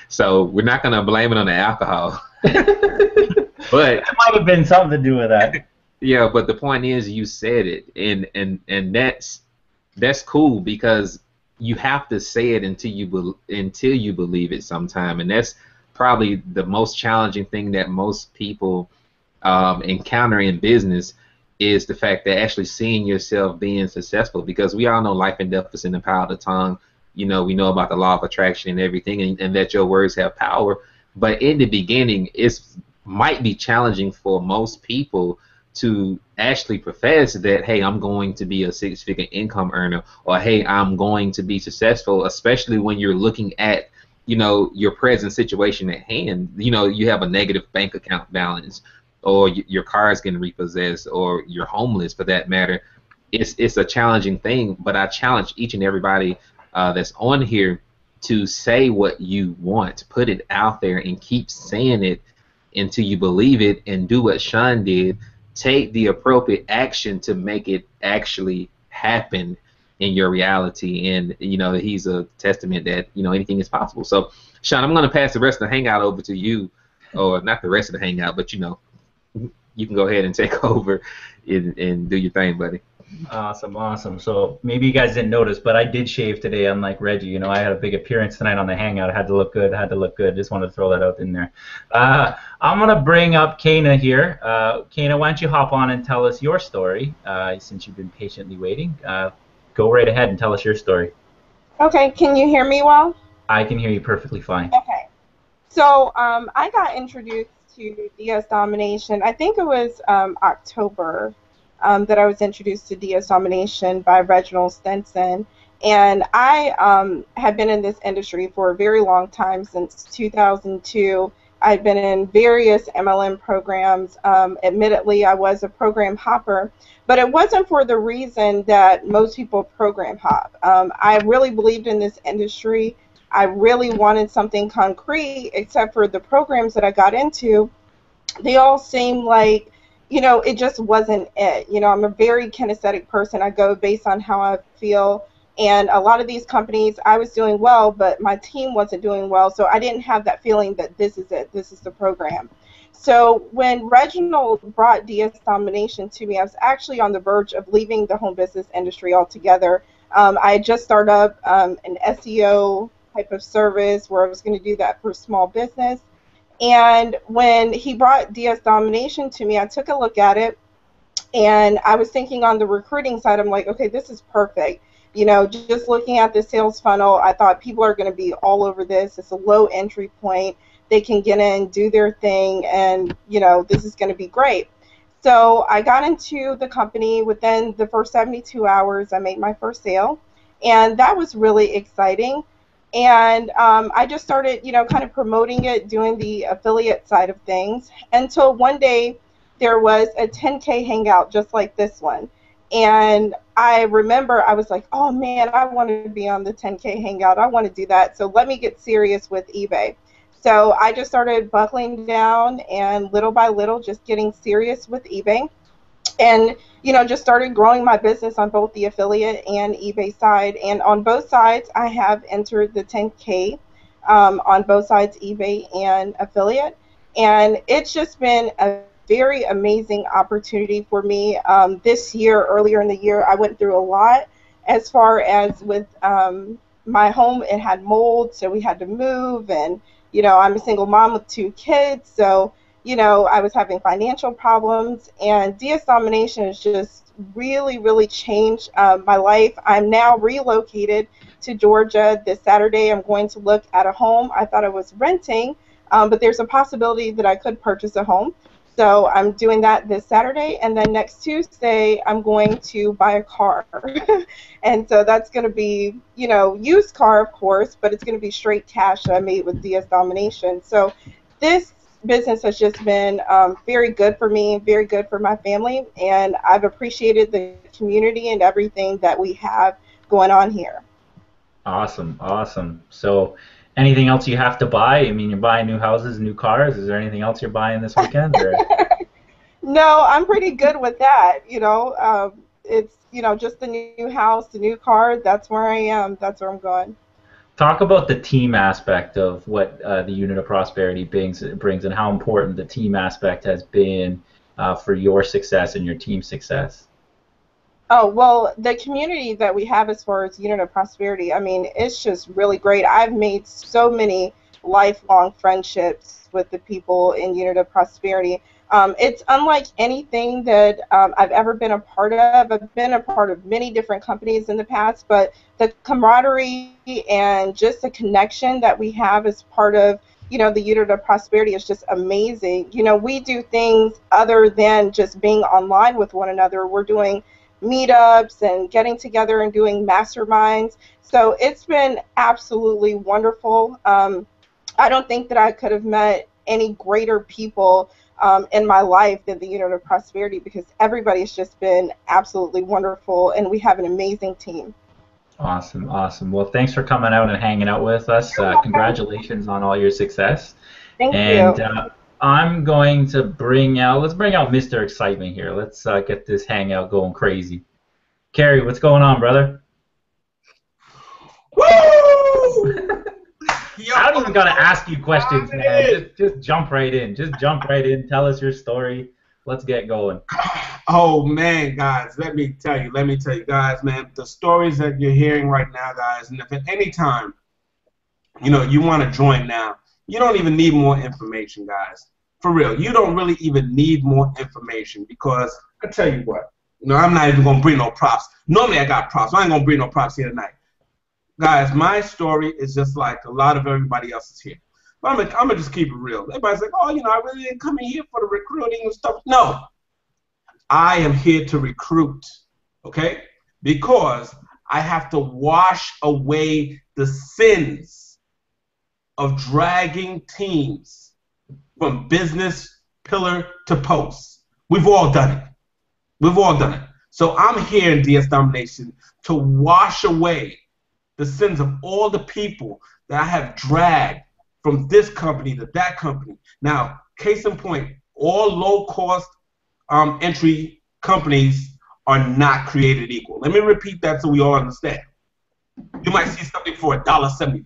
So we're not going to blame it on the alcohol. But it might have been something to do with that. Yeah, but the point is you said it, and that's cool because you have to say it until you believe it sometime, and that's probably the most challenging thing that most people encounter in business is the fact that actually seeing yourself being successful, because we all know life and death is in the power of the tongue. You know, we know about the law of attraction and everything, and that your words have power. But in the beginning, it might be challenging for most people to actually profess that, hey, I'm going to be a six-figure income earner, or hey, I'm going to be successful, especially when you're looking at, you know, your present situation at hand. You know, you have a negative bank account balance, or your car is getting repossessed, or you're homeless for that matter. It's a challenging thing, but I challenge each and everybody that's on here to say what you want, put it out there, and keep saying it until you believe it, and do what Sean did. Take the appropriate action to make it actually happen in your reality. And, you know, he's a testament that, you know, anything is possible. So, Sean, I'm going to pass the rest of the Hangout over to you, or not the rest of the Hangout, but, you know, you can go ahead and take over and do your thing, buddy. Awesome. So maybe you guys didn't notice, but I did shave today, unlike Reggie. You know, I had a big appearance tonight on the Hangout. I had to look good. Just wanted to throw that out in there. I'm going to bring up Kana here. Kana, why don't you hop on and tell us your story, since you've been patiently waiting. Go right ahead and tell us your story. Okay, can you hear me well? I can hear you perfectly fine. Okay. So I got introduced to DS Domination. I think it was October that I was introduced to DS Domination by Reginald Stinson. And I have been in this industry for a very long time, since 2002. I've been in various MLM programs. Admittedly, I was a program hopper, but it wasn't for the reason that most people program hop. I really believed in this industry. I really wanted something concrete, except for the programs that I got into. They all seemed like, you know, it just wasn't it. You know, I'm a very kinesthetic person. I go based on how I feel. And a lot of these companies, I was doing well, but my team wasn't doing well. So I didn't have that feeling that this is it, this is the program. So when Reginald brought DS Domination to me, I was actually on the verge of leaving the home business industry altogether. I had just started up an SEO type of service where I was going to do that for small business. And when he brought DS Domination to me, I took a look at it, and I was thinking on the recruiting side, I'm like, okay, this is perfect. You know, just looking at the sales funnel, I thought people are going to be all over this. It's a low entry point. They can get in, do their thing, and, you know, this is going to be great. So I got into the company. Within the first 72 hours, I made my first sale, and that was really exciting. And I just started, you know, kind of promoting it, doing the affiliate side of things, until one day there was a 10K hangout just like this one. And I remember I was like, oh man, I want to be on the 10K hangout. I want to do that. So let me get serious with eBay. So I just started buckling down and little by little just getting serious with eBay. And, you know, just started growing my business on both the affiliate and eBay side. And on both sides, I have entered the 10K on both sides, eBay and affiliate. And it's just been a very amazing opportunity for me. This year, earlier in the year, I went through a lot as far as with my home. It had mold, so we had to move. And, you know, I'm a single mom with 2 kids, so you know, I was having financial problems, and DS Domination has just really, really changed my life. I'm now relocated to Georgia. This Saturday, I'm going to look at a home. I thought I was renting, but there's a possibility that I could purchase a home. So I'm doing that this Saturday, and then next Tuesday I'm going to buy a car. And so that's going to be, you know, used car, of course, but it's going to be straight cash that I made with DS Domination. So this business has just been very good for me, very good for my family, and I've appreciated the community and everything that we have going on here. Awesome, awesome. So, anything else you have to buy? I mean, you're buying new houses, new cars. Is there anything else you're buying this weekend? Or? No, I'm pretty good with that. You know, it's, you know, just the new house, the new car. That's where I am. That's where I'm going. Talk about the team aspect of what the Unit of Prosperity brings, and how important the team aspect has been for your success and your team's success. Oh, well, the community that we have as far as Unit of Prosperity, I mean, it's just really great. I've made so many lifelong friendships with the people in Unit of Prosperity. It's unlike anything that I've ever been a part of. I've been a part of many different companies in the past, but the camaraderie and just the connection that we have as part of, you know, the Unit of Prosperity is just amazing. You know, we do things other than just being online with one another. We're doing meetups and getting together and doing masterminds. So it's been absolutely wonderful. I don't think that I could have met any greater people in my life than the Unit of Prosperity, because everybody's just been absolutely wonderful, and we have an amazing team. Awesome, awesome. Well, thanks for coming out and hanging out with us. Congratulations on all your success. Thank and, you. I'm going to let's bring out Mr. Excitement here. Let's get this hangout going crazy. Carrie, what's going on, brother? Woo! I don't even got to ask you questions, man. Just jump right in. Just jump right in. Tell us your story. Let's get going. Oh, man, guys, let me tell you, guys, man, the stories that you're hearing right now, guys, and if at any time, you know, you want to join now, you don't even need more information, guys. For real, you don't really even need more information, because I tell you what, you know, I'm not even going to bring no props. Normally I got props. I ain't going to bring no props here tonight. Guys, my story is just like a lot of everybody else's here. But I'm going to just keep it real. Everybody's like, oh, you know, I really didn't come in here for the recruiting and stuff. No, I am here to recruit, okay? Because I have to wash away the sins of dragging teams from business pillar to post. We've all done it. We've all done it. So I'm here in DS Domination to wash away the sins of all the people that I have dragged from this company to that company. Now, case in point, all low-cost entry companies are not created equal. Let me repeat that so we all understand. You might see something for $1.75.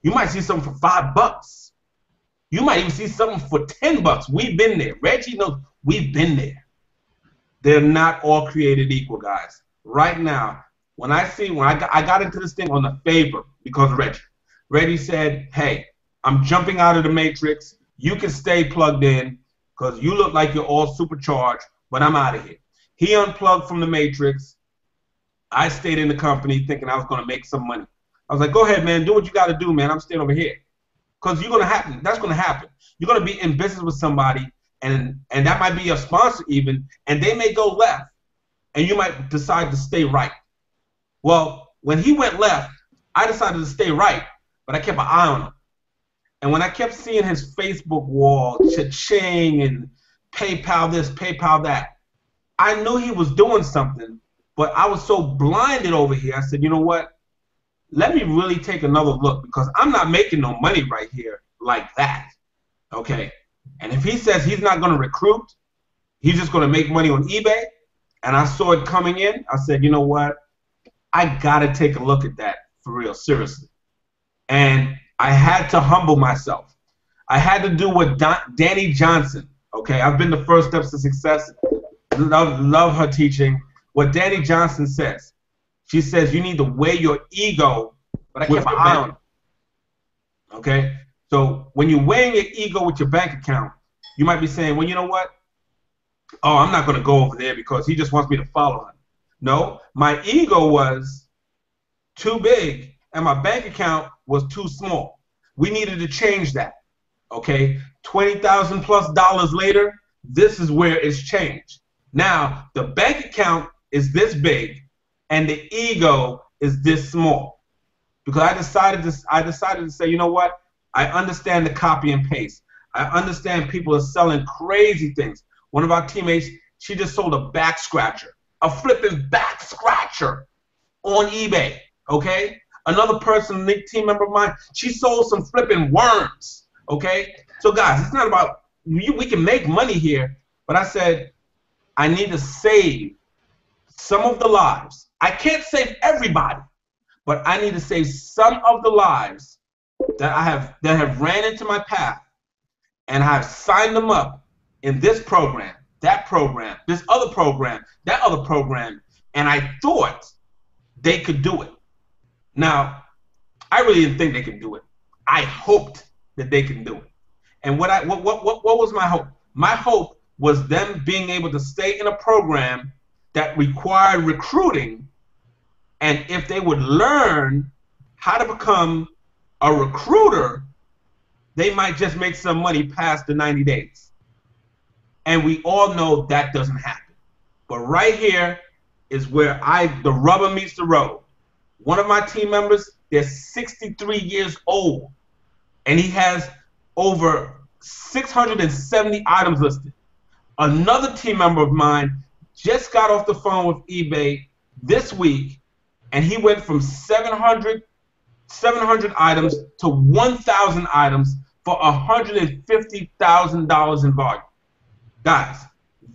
You might see something for $5. You might even see something for $10. We've been there. Reggie knows we've been there. They're not all created equal, guys. Right now, when I got into this thing on the favor because of Reggie. Reggie said, hey, I'm jumping out of the matrix. You can stay plugged in because you look like you're all supercharged, but I'm out of here. He unplugged from the matrix. I stayed in the company thinking I was going to make some money. I was like, go ahead, man. Do what you got to do, man. I'm staying over here. Because you're going to happen. That's going to happen. You're going to be in business with somebody, and that might be your sponsor even, and they may go left, and you might decide to stay right. Well, when he went left, I decided to stay right, but I kept an eye on him. And when I kept seeing his Facebook wall, cha-ching, and PayPal this, PayPal that, I knew he was doing something, but I was so blinded over here. I said, you know what? Let me really take another look, because I'm not making no money right here like that, okay? And if he says he's not going to recruit, he's just going to make money on eBay, and I saw it coming in, I said, you know what? I got to take a look at that for real, seriously. And I had to humble myself. I had to do what Danny Johnson, okay? I've been the First Steps to Success. Love her teaching. What Danny Johnson says. She says you need to weigh your ego, but I kept my eye on it. Okay? So when you're weighing your ego with your bank account, you might be saying, well, you know what? Oh, I'm not going to go over there because he just wants me to follow him. No, my ego was too big and my bank account was too small. We needed to change that. Okay, $20,000 plus later, this is where it's changed. Now the bank account is this big, and the ego is this small. Because I decided to say, you know what? I understand the copy and paste. I understand people are selling crazy things. One of our teammates, she just sold a back scratcher, a flipping back scratcher on eBay. Okay? Another person, a team member of mine, she sold some flipping worms. Okay? So guys, it's not about we can make money here, but I said I need to save some of the lives. I can't save everybody, but I need to save some of the lives that have ran into my path, and I have signed them up in this program, that program, this other program, that other program, and I thought they could do it. Now, I really didn't think they could do it. I hoped that they can do it. And what was my hope? My hope was them being able to stay in a program that required recruiting, and if they would learn how to become a recruiter, they might just make some money past the 90 days. And we all know that doesn't happen. But right here is where the rubber meets the road. One of my team members, they're 63 years old, and he has over 670 items listed. Another team member of mine just got off the phone with eBay this week, and he went from 700 items to 1,000 items for $150,000 in volume. Guys,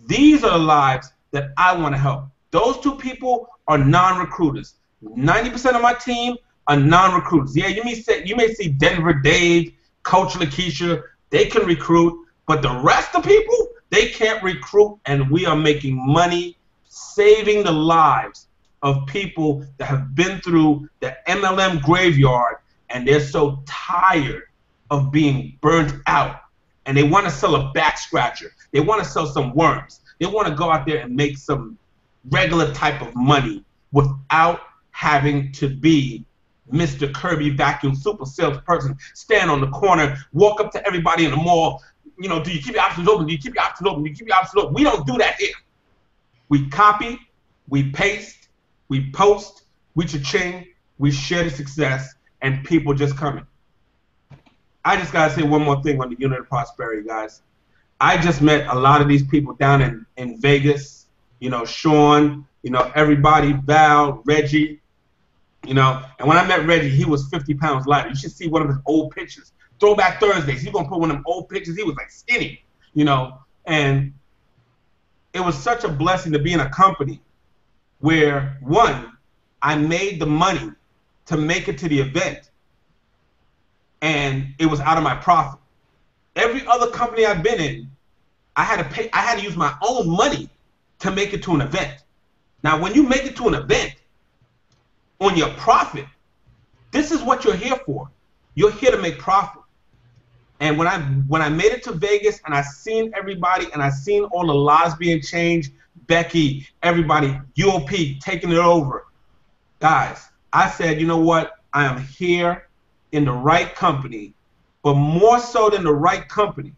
these are the lives that I want to help. Those two people are non-recruiters. 90% of my team are non-recruiters. Yeah, you may see Denver Dave, Coach Lakeisha, they can recruit, but the rest of people, they can't recruit, and we are making money saving the lives of people that have been through the MLM graveyard, and they're so tired of being burnt out, and they want to sell a back scratcher. They want to sell some worms. They want to go out there and make some regular type of money without having to be Mr. Kirby vacuum super salesperson, stand on the corner, walk up to everybody in the mall, you know, do you keep your options open? Do you keep your options open? Do you keep your options open? We don't do that here. We copy, we paste, we post, we cha-ching, we share the success, and people just coming. I just got to say one more thing on the Unit of Prosperity, guys. I just met a lot of these people down in Vegas, you know, Sean, you know, everybody, Val, Reggie, you know, and when I met Reggie, he was 50 pounds lighter. You should see one of his old pictures. Throwback Thursdays, he's going to put one of them old pictures. He was like skinny, you know, and it was such a blessing to be in a company where, one, I made the money to make it to the event, and it was out of my profit. Every other company I've been in, I had to use my own money to make it to an event. Now, when you make it to an event on your profit, this is what you're here for. You're here to make profit. And when I made it to Vegas and I seen everybody and I seen all the lives being changed, Becky, everybody, UOP taking it over, guys, I said, you know what? I am here in the right company, but more so than the right company,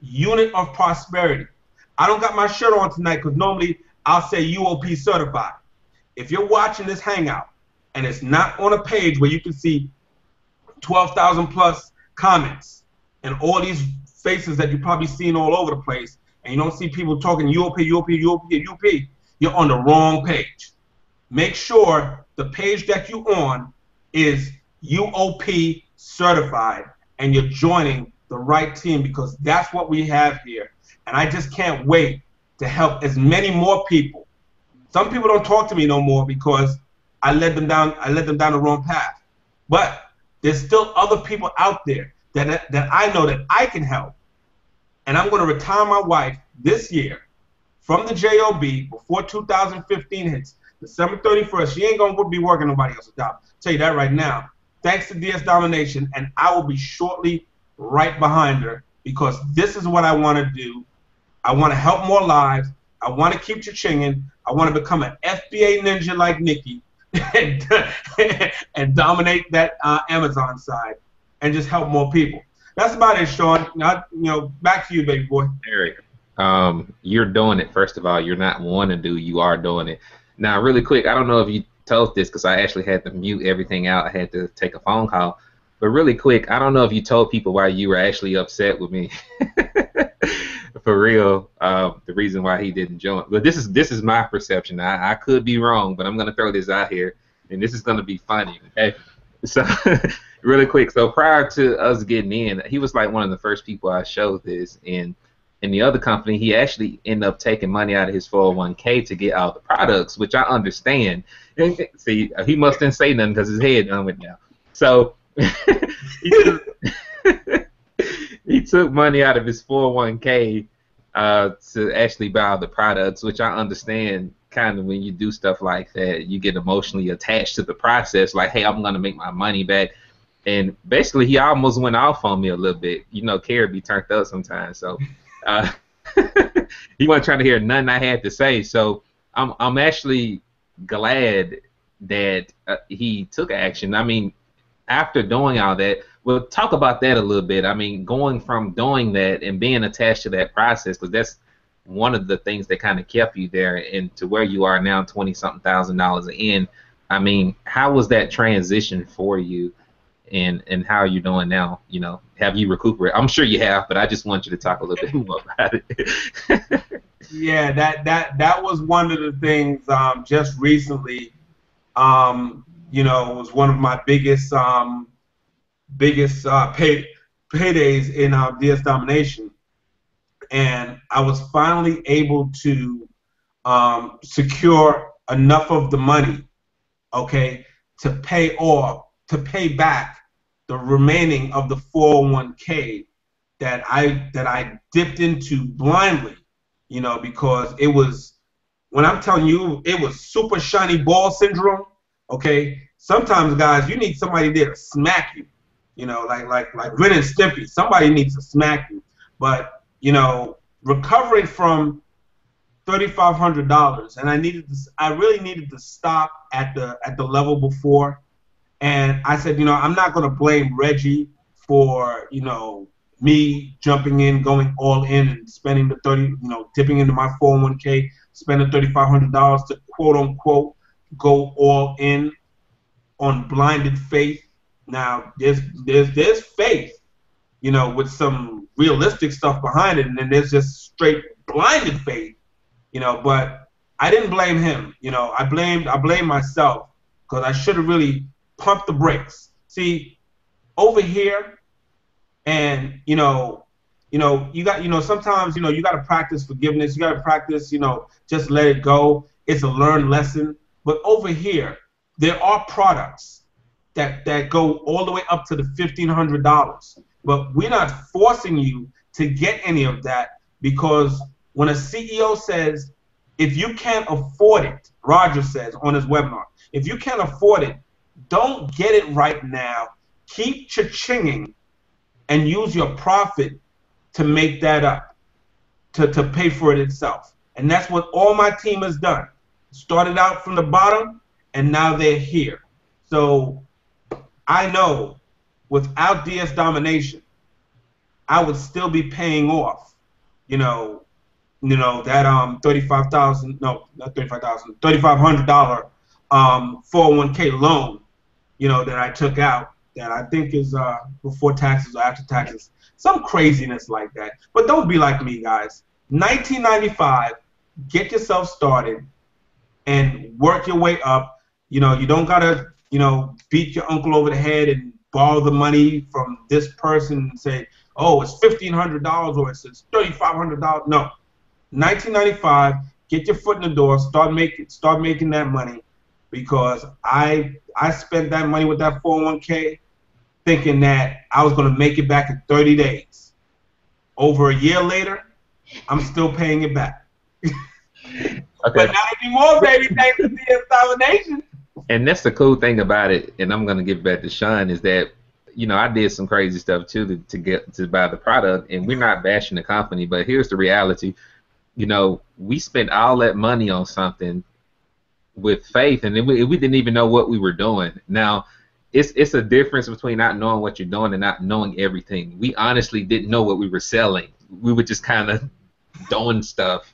Unit of Prosperity. I don't got my shirt on tonight because normally I'll say UOP certified. If you're watching this Hangout and it's not on a page where you can see 12,000 plus comments and all these faces that you've probably seen all over the place, and you don't see people talking UOP, UOP, UOP, UOP, you're on the wrong page. Make sure the page that you're on is UOP certified and you're joining the right team, because that's what we have here. And I just can't wait to help as many more people. Some people don't talk to me no more because I led them down the wrong path. But there's still other people out there that I know that I can help. And I'm going to retire my wife this year from the JOB before 2015 hits. December 31st, she ain't going to be working nobody else's job. I'll tell you that right now. Thanks to DS Domination, and I will be shortly right behind her, because this is what I want to do. I want to help more lives. I want to keep cha-chinging. I want to become an FBA ninja like Nikki and dominate that Amazon side and just help more people. That's about it, Sean. Now, back to you, baby boy. Eric, you're doing it. First of all, you're not wanting to do. You are doing it. Now, really quick, I don't know if you told this because I actually had to mute everything out. I had to take a phone call. But really quick, I don't know if you told people why you were actually upset with me. For real, the reason why he didn't join. But this is my perception. I could be wrong, but I'm gonna throw this out here, and this is gonna be funny. Okay, so really quick. So prior to us getting in, he was like one of the first people I showed this, and in the other company, he actually ended up taking money out of his 401k to get all the products, which I understand. See, he must didn't say nothing because his head went down. So he took money out of his 401k to actually buy all the products, which I understand. Kind of when you do stuff like that, you get emotionally attached to the process. Like, hey, I'm gonna make my money back. And basically, he almost went off on me a little bit. Carrie be turned up sometimes, so he wasn't trying to hear nothing I had to say. So I'm actually glad that he took action. I mean, after doing all that, we'll talk about that a little bit. I mean, going from doing that and being attached to that process, because that's one of the things that kind of kept you there and to where you are now, $20-something thousand in. I mean, how was that transition for you, and how are you doing now? Have you recuperated? I'm sure you have, but I just want you to talk a little bit more about it. Yeah, that was one of the things just recently. It was one of my biggest paydays in DS Domination, and I was finally able to secure enough of the money, okay, to pay back the remaining of the 401k that I dipped into blindly, because it was, when I'm telling you, it was super shiny ball syndrome. Okay, sometimes, guys, you need somebody there to smack you, like Ren and Stimpy. Somebody needs to smack you. But recovering from $3,500, and I really needed to stop at the level before. And I said, I'm not going to blame Reggie for me jumping in, going all in, and spending dipping into my 401k, spending $3,500 to quote unquote go all in on blinded faith. Now there's faith, with some realistic stuff behind it, and then there's just straight blinded faith, but I didn't blame him. I blame myself, because I should have really pumped the brakes. See, over here, and you got sometimes you got to practice forgiveness. You got to practice just let it go. It's a learned lesson. But over here, there are products that go all the way up to the $1,500. But we're not forcing you to get any of that, because when a CEO says, if you can't afford it, Roger says on his webinar, if you can't afford it, don't get it right now. Keep cha-chinging and use your profit to make that up, to pay for it itself. And that's what all my team has done. Started out from the bottom, and now they're here. So I know without DS Domination, I would still be paying off, that $3,500 401k loan, that I took out, that I think is before taxes or after taxes, some craziness like that. But don't be like me, guys. 1995, get yourself started and work your way up. You don't gotta, beat your uncle over the head and borrow the money from this person and say, oh, it's $1,500 or it's $3,500. No, 1995, get your foot in the door, start making that money, because I spent that money with that 401k thinking that I was going to make it back in 30 days. Over a year later, I'm still paying it back. Okay. But not anymore, baby, thanks to DS Domination. And that's the cool thing about it, and I'm going to give it back to Sean, is that, I did some crazy stuff too to buy the product, and we're not bashing the company, but here's the reality. We spent all that money on something with faith, and we didn't even know what we were doing. Now, it's a difference between not knowing what you're doing and not knowing everything. We honestly didn't know what we were selling. We were just kind of doing stuff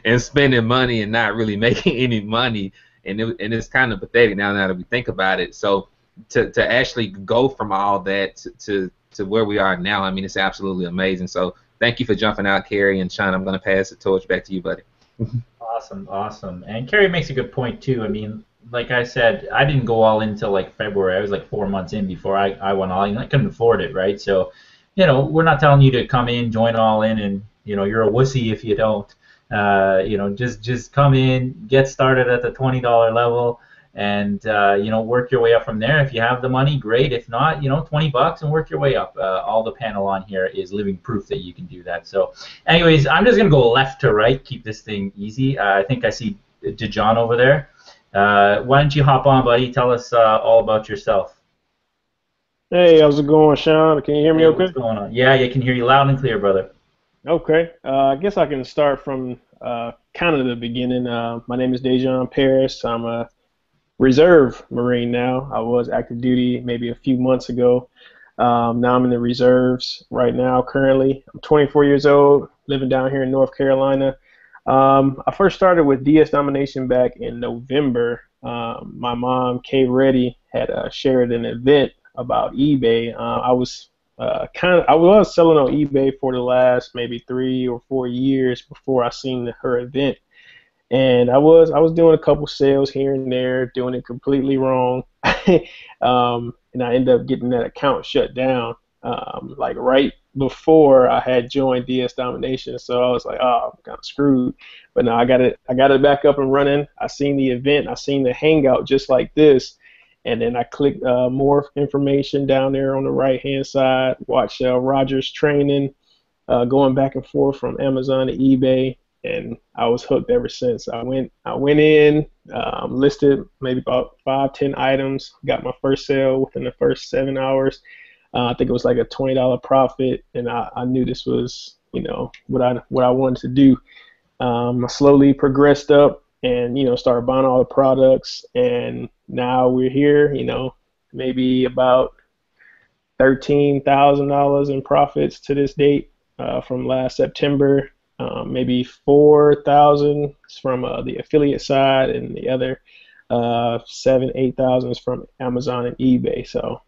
and spending money and not really making any money. And it's kind of pathetic now that we think about it. So to actually go from all that to where we are now, I mean, it's absolutely amazing. So thank you for jumping out, Carrie and Sean. I'm going to pass the torch back to you, buddy. Awesome, awesome. And Carrie makes a good point too. I mean, like I said, I didn't go all in until like February. I was like 4 months in before I went all in. I couldn't afford it, right? So, you know, we're not telling you to come in, join all in, and you know, you're a wussy if you don't. You know, just come in, get started at the $20 level, and you know, work your way up from there. If you have the money, great. If not, you know, $20 and work your way up. All the panel on here is living proof that you can do that. So, anyways, I'm just gonna go left to right, keep this thing easy. I think I see Dejon over there. Why don't you hop on, buddy? Tell us all about yourself. Hey, how's it going, Sean? Can you hear me okay? What's going on? Yeah, I can hear you loud and clear, brother. Okay. I guess I can start from kind of the beginning. My name is Dejon Paris. I'm a reserve Marine now. I was active duty maybe a few months ago. Now I'm in the reserves right now currently. I'm 24 years old, living down here in North Carolina. I first started with DS Domination back in November. My mom, Kay Reddy, had shared an event about eBay. I was selling on eBay for the last maybe 3 or 4 years before I seen her event, and I was doing a couple sales here and there, doing it completely wrong, and I ended up getting that account shut down like right before I had joined DS Domination. So I was like, oh, I'm kind of screwed. But now I got it back up and running. I seen the event, I seen the Hangout just like this. And then I clicked more information down there on the right-hand side, watched Roger's training, going back and forth from Amazon to eBay, and I was hooked ever since. I went in, listed maybe about 5-10 items, got my first sale within the first 7 hours. I think it was like a $20 profit, and I knew this was, you know, what I wanted to do. I slowly progressed up and, you know, started buying all the products, and now we're here, you know, maybe about $13,000 in profits to this date from last September. Maybe 4,000 from the affiliate side, and the other 7-8,000 from Amazon and eBay. So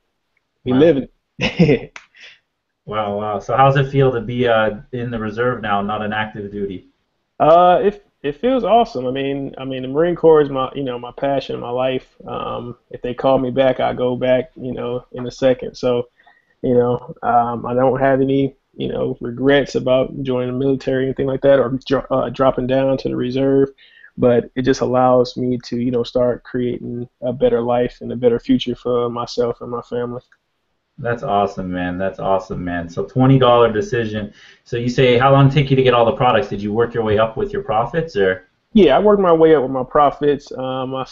we live it. Wow. So how's it feel to be in the reserve now, not an active duty? It feels awesome. I mean, the Marine Corps is my passion, my life. If they call me back, I go back, you know, in a second. So, you know, I don't have any, you know, regrets about joining the military or anything like that, or dropping down to the reserve. But it just allows me to, you know, start creating a better life and a better future for myself and my family. That's awesome, man. That's awesome, man. So $20 decision. So you say, how long did it take you to get all the products? Did you work your way up with your profits, or? Yeah, I worked my way up with my profits. I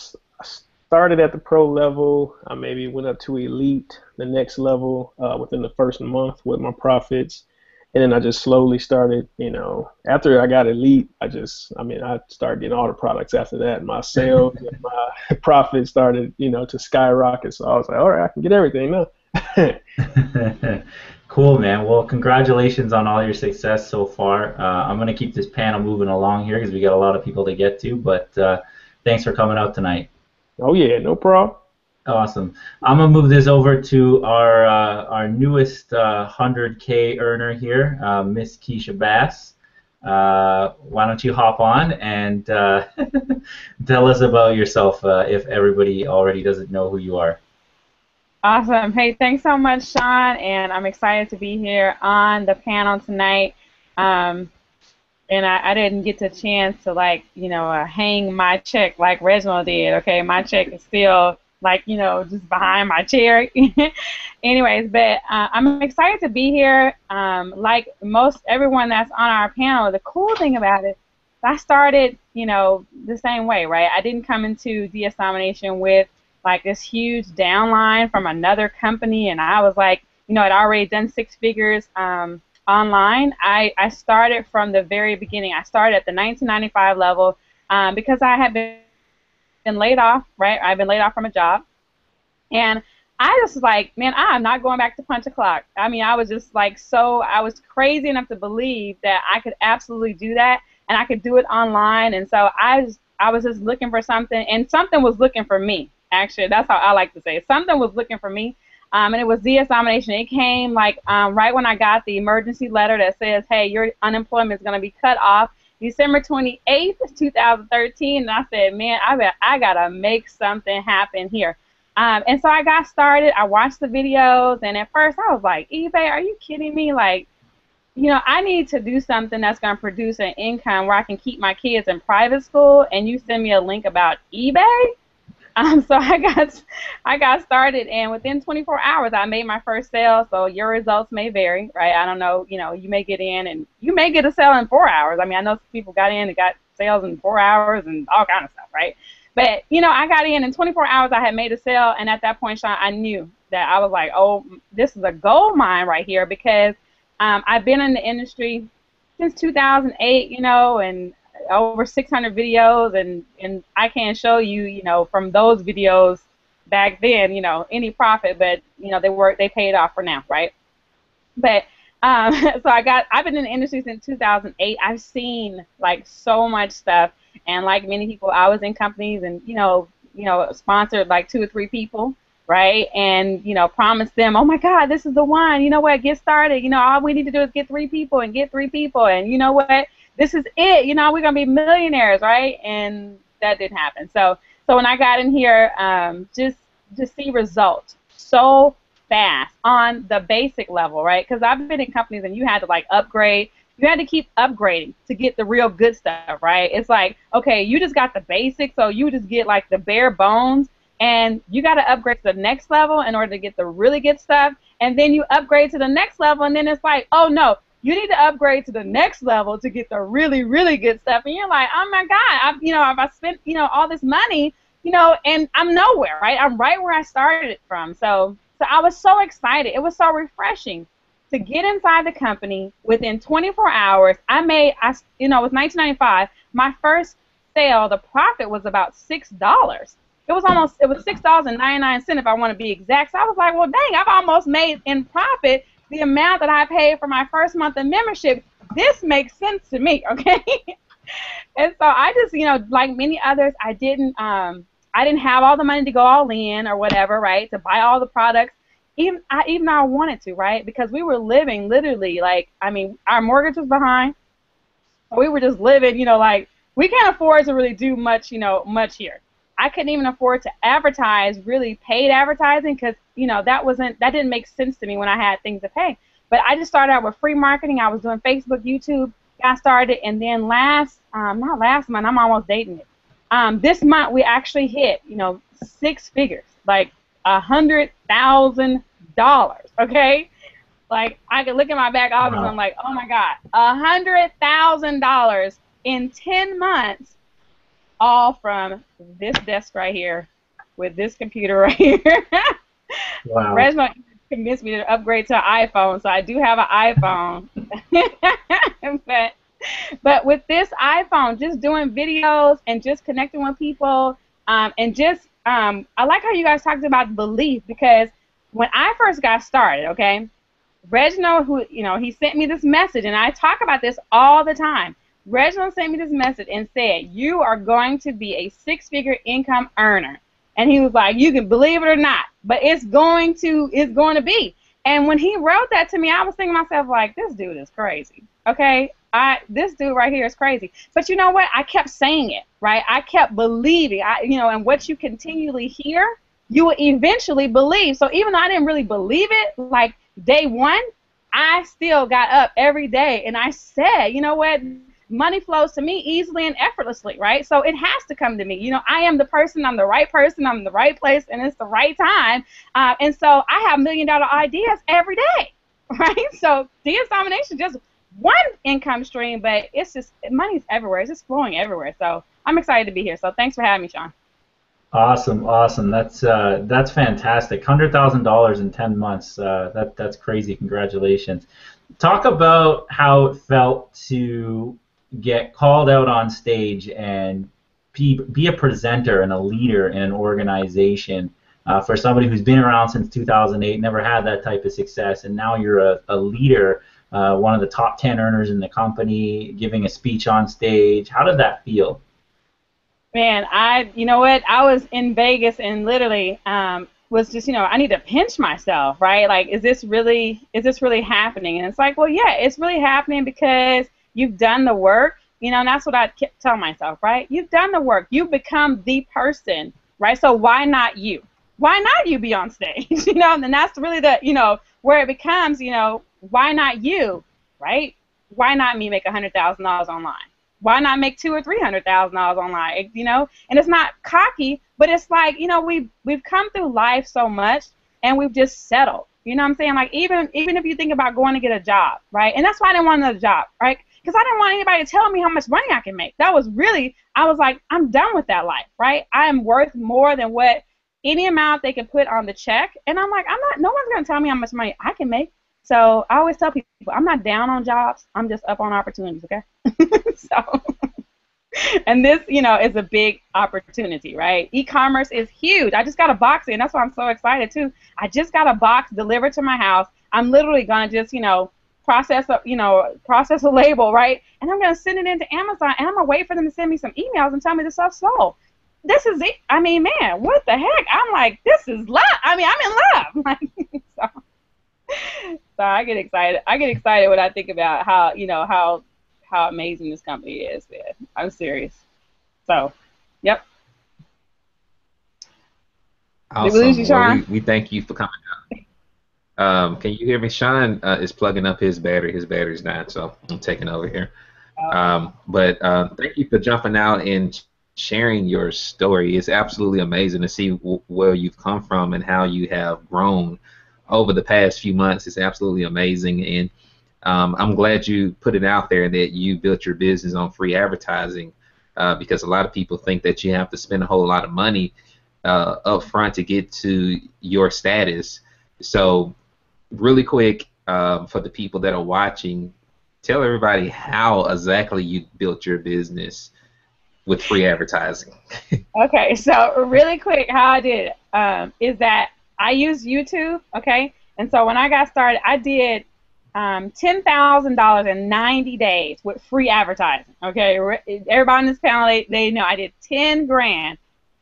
started at the pro level. I maybe went up to elite, the next level, within the first month with my profits. And then I just slowly started, you know, after I got elite, I started getting all the products after that. My sales and my profits started, you know, to skyrocket. So I was like, all right, I can get everything now. Cool, man. Well, congratulations on all your success so far. I'm going to keep this panel moving along here because we got a lot of people to get to, but thanks for coming out tonight. Oh, yeah, no problem. Awesome. I'm going to move this over to our newest 100K earner here, Miss Kesha Bass. Why don't you hop on and tell us about yourself if everybody already doesn't know who you are. Awesome. Hey, thanks so much, Sean, and I'm excited to be here on the panel tonight. And I didn't get the chance to, like, you know, hang my check like Reginald did, okay? My check is still, like, you know, just behind my chair. Anyways, but I'm excited to be here. Like most everyone that's on our panel, the cool thing about it, I started, you know, the same way, right? I didn't come into DS Domination with like this huge downline from another company, and I was like, you know, I'd already done 6 figures online. I started from the very beginning. I started at the 1995 level because I had been laid off, right? I've been laid off from a job, And I just was like, man, I'm not going back to punch a clock. I mean, I was just like I was crazy enough to believe that I could absolutely do that, and I could do it online. And so I was just looking for something, and something was looking for me. Actually, that's how I like to say it. Something was looking for me, and it was DS Domination. It came like right when I got the emergency letter that says, hey, your unemployment is going to be cut off December 28th, 2013. And I said, man, I got to make something happen here. And so I got started. I watched the videos, and at first I was like, eBay, are you kidding me? Like, you know, I need to do something that's going to produce an income where I can keep my kids in private school, and you send me a link about eBay? So I got started, and within 24 hours I made my first sale. So your results may vary, right? I don't know, you know, you may get in and you may get a sale in 4 hours. I mean, I know some people got in and got sales in 4 hours and all kind of stuff, right? But, you know, I got in 24 hours I had made a sale, and at that point, Sean, I knew that I was like, oh, this is a gold mine right here, because I've been in the industry since 2008, you know, and over 600 videos, and I can't show you, you know, from those videos back then, you know, any profit, but, you know, they paid off for now, right? But so I've been in the industry since 2008. I've seen like so much stuff, and like many people, I was in companies and you know sponsored like 2 or 3 people, right? And you know, promised them, oh my God, this is the one. You know what? Get started. You know, all we need to do is get 3 people and get 3 people, and you know what? This is it. You know, we're gonna be millionaires, right? And that didn't happen. So when I got in here, just see results so fast on the basic level, right? Because I've been in companies and you had to like upgrade. You had to keep upgrading to get the real good stuff, right? It's like, okay, you just got the basics, so you just get like the bare bones, and you got to upgrade to the next level in order to get the really good stuff, and then you upgrade to the next level, and then it's like, oh no, you need to upgrade to the next level to get the really, really good stuff, and you're like, oh my God, I've spent, you know, all this money, you know, and I'm nowhere, right? I'm right where I started from, so I was so excited. It was so refreshing to get inside the company. Within 24 hours, it was $19.95. My first sale, the profit was about $6. It was $6.99 if I want to be exact. So I was like, well, dang, I've almost made in profit the amount that I paid for my first month of membership. This makes sense to me, okay? And so I just, you know, like many others, I didn't have all the money to go all in or whatever, right, to buy all the products, even though I wanted to, right, because we were living literally, like, I mean, our mortgage was behind. We were just living, you know, like, we can't afford to really do much, you know, much here. I couldn't even afford to advertise, really paid advertising, because, you know, that didn't make sense to me when I had things to pay. But I just started out with free marketing. I was doing Facebook, YouTube, got started, and then not last month, I'm almost dating it. This month we actually hit, you know, 6 figures, like $100,000. Okay, like I could look at my back office and I'm like, oh my God, $100,000 in 10 months, all from this desk right here with this computer right here. Wow. Reginald convinced me to upgrade to an iPhone, so I do have an iPhone. But with this iPhone, just doing videos and just connecting with people, and just, I like how you guys talked about belief, because when I first got started, okay, Reginald, who, you know, he sent me this message, and I talk about this all the time. Reginald sent me this message and said, you are going to be a 6-figure income earner. And he was like, you can believe it or not, but it's going to be. And when he wrote that to me, I was thinking to myself, like, this dude is crazy, okay? This dude right here is crazy. But you know what? I kept saying it, right? I kept believing. And what you continually hear, you will eventually believe. So even though I didn't really believe it, like day one, I still got up every day and I said, you know what? Money flows to me easily and effortlessly, right? So it has to come to me. You know, I am the person, I'm the right person, I'm in the right place, and it's the right time. And so I have $1 million ideas every day, right? So DS Domination just one income stream, but it's just, money's everywhere. It's just flowing everywhere. So I'm excited to be here. So thanks for having me, Sean. Awesome. That's fantastic. $100,000 in 10 months. That's crazy. Congratulations. Talk about how it felt to get called out on stage and be a presenter and a leader in an organization For somebody who's been around since 2008, never had that type of success, and now you're a leader, one of the top 10 earners in the company, giving a speech on stage. How did that feel? Man, you know what? I was in Vegas and literally was just, I need to pinch myself, right? Like, is this really happening? And it's like, well, yeah, it's really happening because you've done the work, and that's what I kept telling myself, right? You've done the work. You've become the person, right? So why not you? Why not you be on stage? And that's really the, where it becomes, why not you, right? Why not me make $100,000 online? Why not make $200,000 or $300,000 online? And it's not cocky, but it's like, we've come through life so much, and we've just settled. You know what I'm saying? Like, even if you think about going to get a job, right? And that's why I didn't want another job, right? Because I didn't want anybody to tell me how much money I can make. That was really, I was like, I'm done with that life, right? I am worth more than what any amount they can put on the check. And I'm like, no one's going to tell me how much money I can make. So I always tell people, I'm not down on jobs. I'm just up on opportunities, okay? So, and this, is a big opportunity, right? E-commerce is huge. I just got a box in. That's why I'm so excited, too. I just got a box delivered to my house. I'm literally going to just, process a label, right? And I'm going to send it into Amazon, and I'm going to wait for them to send me some emails and tell me the stuff's sold. This is it. I mean, man, what the heck? I'm like, this is love. I mean, I'm in love. So I get excited. I get excited when I think about how amazing this company is, man. I'm serious. So, yep. Awesome. Did we lose you, Sean? We thank you for coming out. Can you hear me? Sean is plugging up his battery. His battery's dying, so I'm taking over here. But thank you for jumping out and sharing your story. It's absolutely amazing to see where you've come from and how you have grown over the past few months. It's absolutely amazing, and I'm glad you put it out there that you built your business on free advertising, because a lot of people think that you have to spend a whole lot of money up front to get to your status. So really quick, for the people that are watching, tell everybody how exactly you built your business with free advertising. Okay, so really quick, how I did it is that I use YouTube, okay? And so when I got started, I did $10,000 in 90 days with free advertising, okay? Everybody on this panel, they know I did 10 grand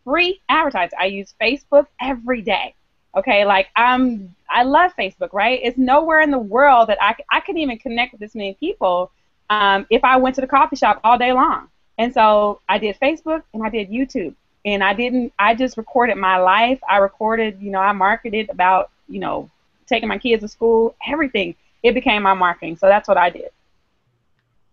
free advertising. I use Facebook every day, okay? Like, I love Facebook, right? It's nowhere in the world that I couldn't even connect with this many people if I went to the coffee shop all day long. And so I did Facebook and I did YouTube. And I just recorded my life. I recorded, I marketed about, taking my kids to school, everything. It became my marketing. So that's what I did.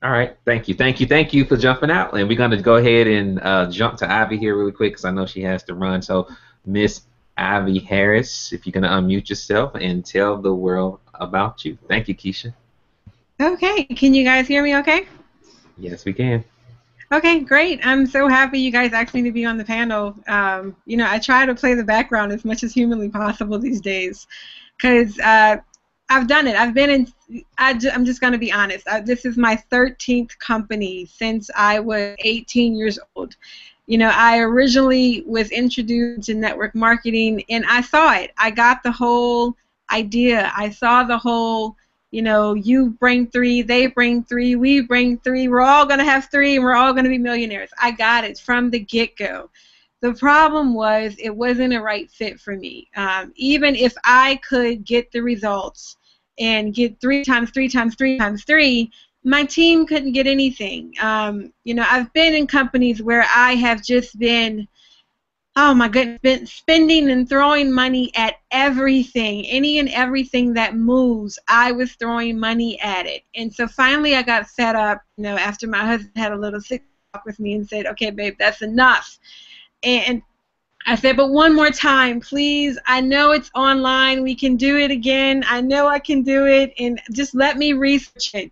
All right. Thank you for jumping out. And we're going to go ahead and jump to Ivy here really quick because I know she has to run. So Miss Ivy Harris, if you're going to unmute yourself and tell the world about you. Thank you, Kesha. Okay. Can you guys hear me okay? Yes, we can. Okay, great. I'm so happy you guys asked me to be on the panel. I try to play the background as much as humanly possible these days because I've done it. I'm just going to be honest. This is my 13th company since I was 18 years old. I originally was introduced to network marketing, and I saw it. I got the whole idea. I saw the whole, you bring 3, they bring 3, we bring 3, we're all going to have 3, and we're all going to be millionaires. I got it from the get-go. The problem was it wasn't a right fit for me. Even if I could get the results and get 3 times 3 times 3 times 3, my team couldn't get anything. I've been in companies where I have just been, oh my goodness, been spending and throwing money at everything. Any and everything that moves, I was throwing money at it. And so finally I got set up, after my husband had a little sick talk with me and said, okay, babe, that's enough. And I said, but one more time, please. I know it's online. We can do it again. I know I can do it. And just let me research it.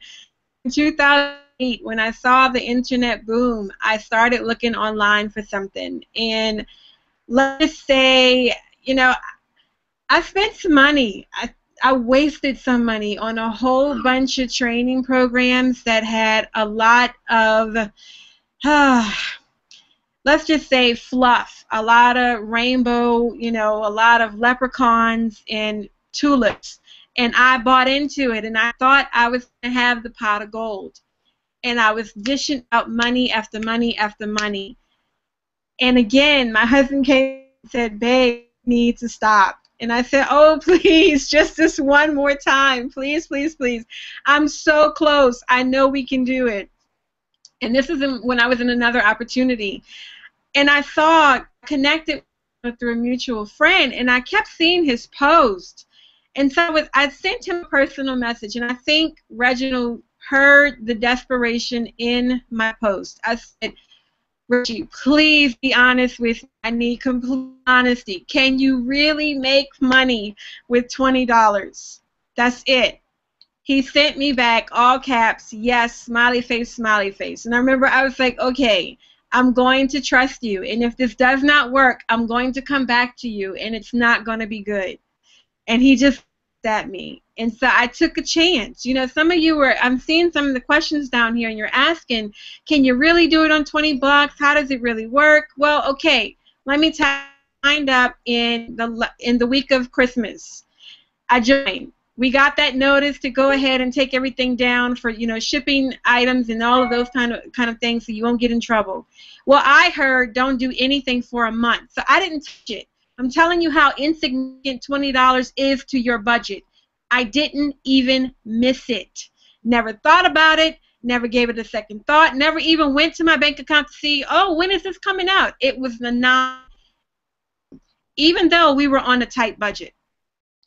In 2008, when I saw the internet boom, I started looking online for something. And let's say, I spent some money. I wasted some money on a whole bunch of training programs that had a lot of let's just say fluff, a lot of rainbow, you know, a lot of leprechauns and tulips. And I bought into it, and I thought I was going to have the pot of gold. And I was dishing out money after money after money. And again, my husband came and said, babe, you need to stop. And I said, oh, please, just this one more time. Please, please, please. I'm so close. I know we can do it. And this is when I was in another opportunity. And I connected through a mutual friend, and I kept seeing his post. And so I sent him a personal message, and I think Reginald heard the desperation in my post. I said, Reggie, please be honest with me. I need complete honesty. Can you really make money with $20? That's it. He sent me back, all caps, yes, smiley face, smiley face. And I remember I was like, okay, I'm going to trust you. And if this does not work, I'm going to come back to you, and it's not going to be good. And he just looked at me. And so I took a chance. You know, some of you I'm seeing some of the questions down here, and you're asking, can you really do it on $20? How does it really work? Well, okay, let me tell you, I signed up in the week of Christmas. I joined. We got that notice to go ahead and take everything down for, you know, shipping items and all of those kind of things so you won't get in trouble. Well, I heard don't do anything for a month, so I didn't touch it. I'm telling you how insignificant $20 is to your budget. I didn't even miss it. Never thought about it, never gave it a second thought, never even went to my bank account to see, oh, when is this coming out? It was even though we were on a tight budget.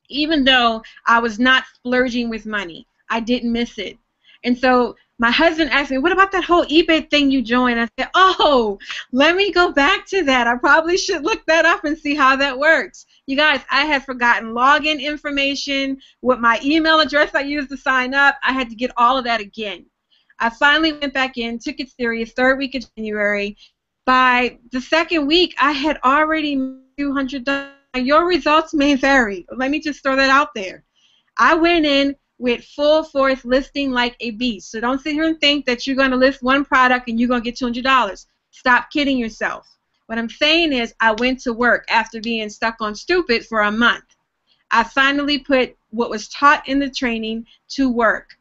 Even though I was not splurging with money, I didn't miss it. And so my husband asked me, what about that whole eBay thing you joined? I said, oh, let me go back to that. I probably should look that up and see how that works. You guys, I had forgotten login information, what my email address I used to sign up. I had to get all of that again. I finally went back in, took it serious, third week of January. By the second week, I had already made $200. Your results may vary. Let me just throw that out there. I went in with full force listing like a beast. So don't sit here and think that you're going to list one product and you're going to get $200. Stop kidding yourself. What I'm saying is I went to work after being stuck on stupid for a month. I finally put what was taught in the training to work.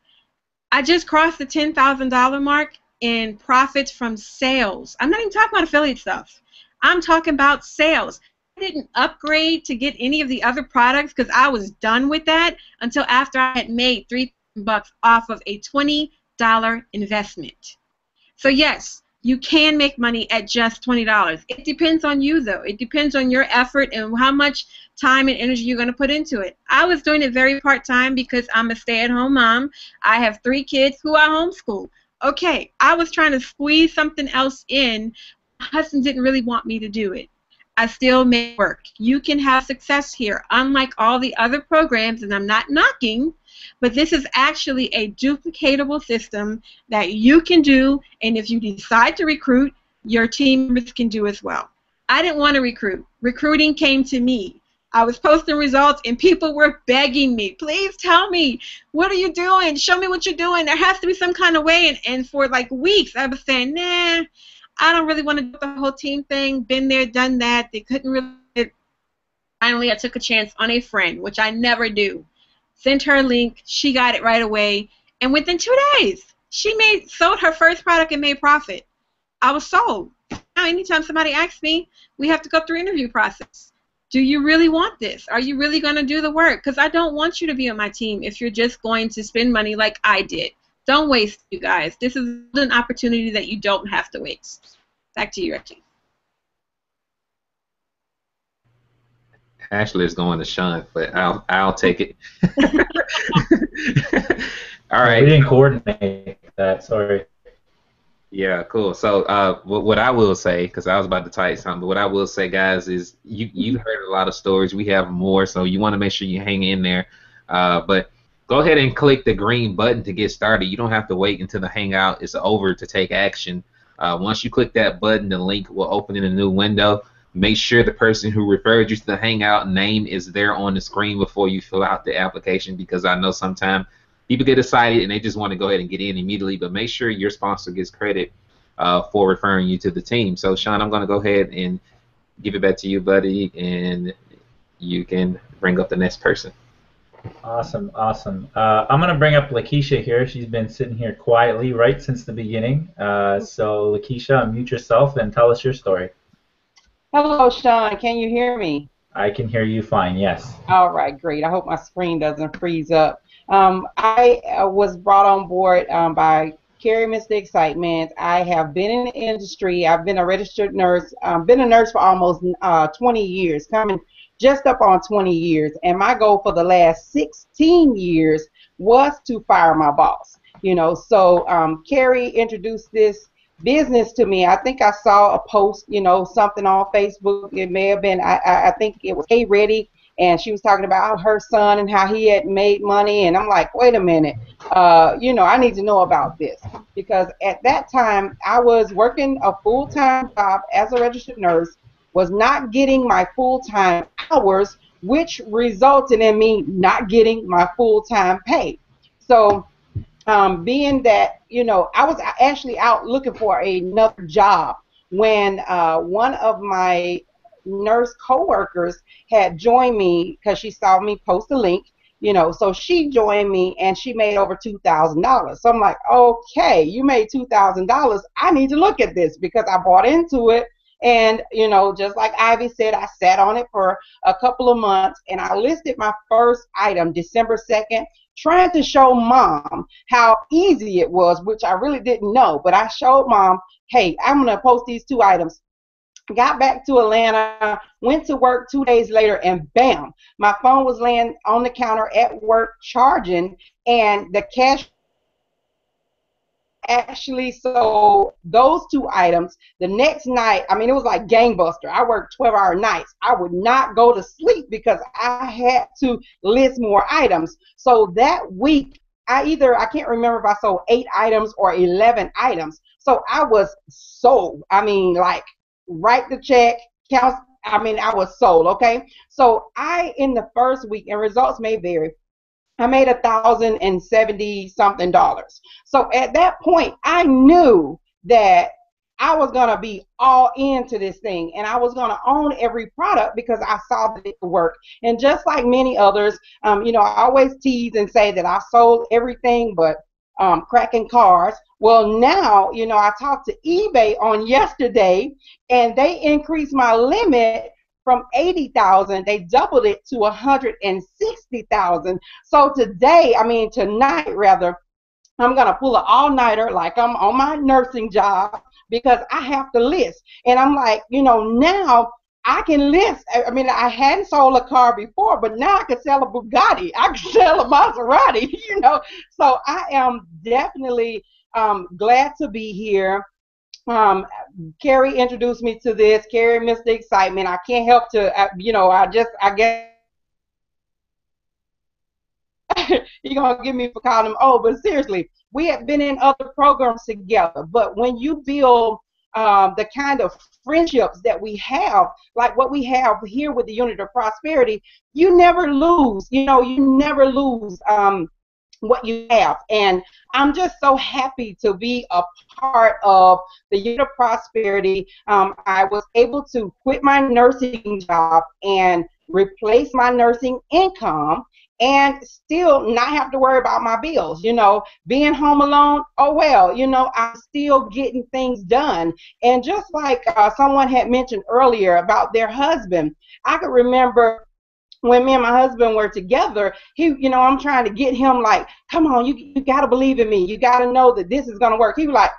I just crossed the $10,000 mark in profits from sales. I'm not even talking about affiliate stuff. I'm talking about sales. I didn't upgrade to get any of the other products because I was done with that until after I had made $3 off of a $20 investment. So yes, you can make money at just $20. It depends on you though. It depends on your effort and how much time and energy you're going to put into it. I was doing it very part-time because I'm a stay-at-home mom. I have 3 kids who I homeschool. Okay, I was trying to squeeze something else in. My husband didn't really want me to do it. I still made it work. You can have success here, unlike all the other programs, and I'm not knocking, but this is actually a duplicatable system that you can do, and if you decide to recruit, your team members can do as well. I didn't want to recruit. Recruiting came to me. I was posting results, and people were begging me, please tell me, what are you doing? Show me what you're doing. There has to be some kind of way, and for like weeks, I was saying, nah, I don't really want to do the whole team thing. Been there, done that. They couldn't really. Finally, I took a chance on a friend, which I never do. Sent her a link. She got it right away. And within 2 days, she sold her first product and made profit. I was sold. Now, anytime somebody asks me, we have to go through interview process. Do you really want this? Are you really going to do the work? Because I don't want you to be on my team if you're just going to spend money like I did. Don't waste, you guys. This is an opportunity that you don't have to waste. Back to you, Reggie. Actually, it's going to Sean, but I'll take it. All right. We didn't coordinate that. Sorry. Yeah, cool. So what I will say, because I was about to type something, but what I will say, guys, is you heard a lot of stories. We have more, so you want to make sure you hang in there. But go ahead and click the green button to get started. You don't have to wait until the Hangout is over to take action. Once you click that button, the link will open in a new window. Make sure the person who referred you to the Hangout name is there on the screen before you fill out the application, because I know sometimes people get excited and they just want to go ahead and get in immediately, but make sure your sponsor gets credit for referring you to the team. So Sean, I'm going to go ahead and give it back to you, buddy, and you can bring up the next person. Awesome, awesome. I'm going to bring up Lakeisha here. She's been sitting here quietly right since the beginning. So Lakeisha, unmute yourself and tell us your story. Hello, Sean. Can you hear me? I can hear you fine, yes. All right, great. I hope my screen doesn't freeze up. I was brought on board by Carrie, Mr. Excitement. I have been in the industry. I've been a registered nurse. Been a nurse for almost 20 years, coming just up on 20 years. And my goal for the last 16 years was to fire my boss. You know, so Carrie introduced this business to me. I think I saw a post, you know, something on Facebook. It may have been, I think it was Hey Ready, and she was talking about her son and how he had made money. And I'm like, wait a minute, you know, I need to know about this, because at that time I was working a full-time job as a registered nurse, was not getting my full-time hours, which resulted in me not getting my full-time pay. So being that, you know, I was actually out looking for another job when one of my nurse coworkers had joined me because she saw me post a link, you know, so she joined me and she made over $2,000. So I'm like, okay, you made $2,000. I need to look at this, because I bought into it. And, you know, just like Ivy said, I sat on it for a couple of months, and I listed my first item December 2nd, trying to show Mom how easy it was, which I really didn't know. But I showed Mom, hey, I'm going to post these 2 items. Got back to Atlanta, went to work 2 days later, and bam, my phone was laying on the counter at work charging, and the cash actually sold those 2 items. The next night, I mean, it was like gangbuster. I worked 12-hour nights. I would not go to sleep because I had to list more items. So that week, I can't remember if I sold 8 items or 11 items. So I was sold. I mean, like, write the check, count. I mean, I was sold, okay? So in the first week, and results may vary, I made $1,070 something. So at that point, I knew that I was going to be all into this thing, and I was going to own every product because I saw that it would work. And just like many others, you know, I always tease and say that I sold everything but cracking cars. Well, now, you know, I talked to eBay on yesterday, and they increased my limit from 80,000, they doubled it to 160,000. So tonight rather, I'm gonna pull an all-nighter like I'm on my nursing job, because I have to list. And I'm like, you know, now I can list. I mean, I hadn't sold a car before, but now I can sell a Bugatti. I can sell a Maserati, you know. So I am definitely glad to be here. Carrie introduced me to this. Carrie, Mr. Excitement. I can't help to, you know, I guess you're going to give me for calling them old, but seriously, we have been in other programs together. But when you build the kind of friendships that we have, like what we have here with the Unit of Prosperity, you never lose. You know, you never lose what you have. And I'm just so happy to be a part of the Unit of Prosperity. I was able to quit my nursing job and replace my nursing income and still not have to worry about my bills. You know, being home alone, oh well, you know, I'm still getting things done. And just like someone had mentioned earlier about their husband, I could remember when me and my husband were together, you know, I'm trying to get him like, come on, you got to believe in me. You got to know that this is going to work. He was like,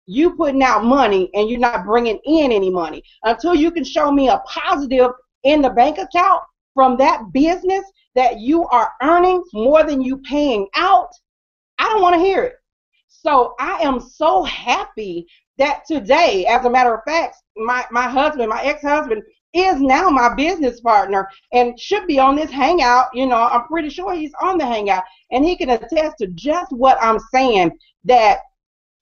you putting out money and you're not bringing in any money. Until you can show me a positive in the bank account from that business that you are earning more than you paying out, I don't want to hear it. So I am so happy that today, as a matter of fact, my husband, my ex-husband, is now my business partner and should be on this Hangout. You know, I'm pretty sure he's on the Hangout, and he can attest to just what I'm saying, that,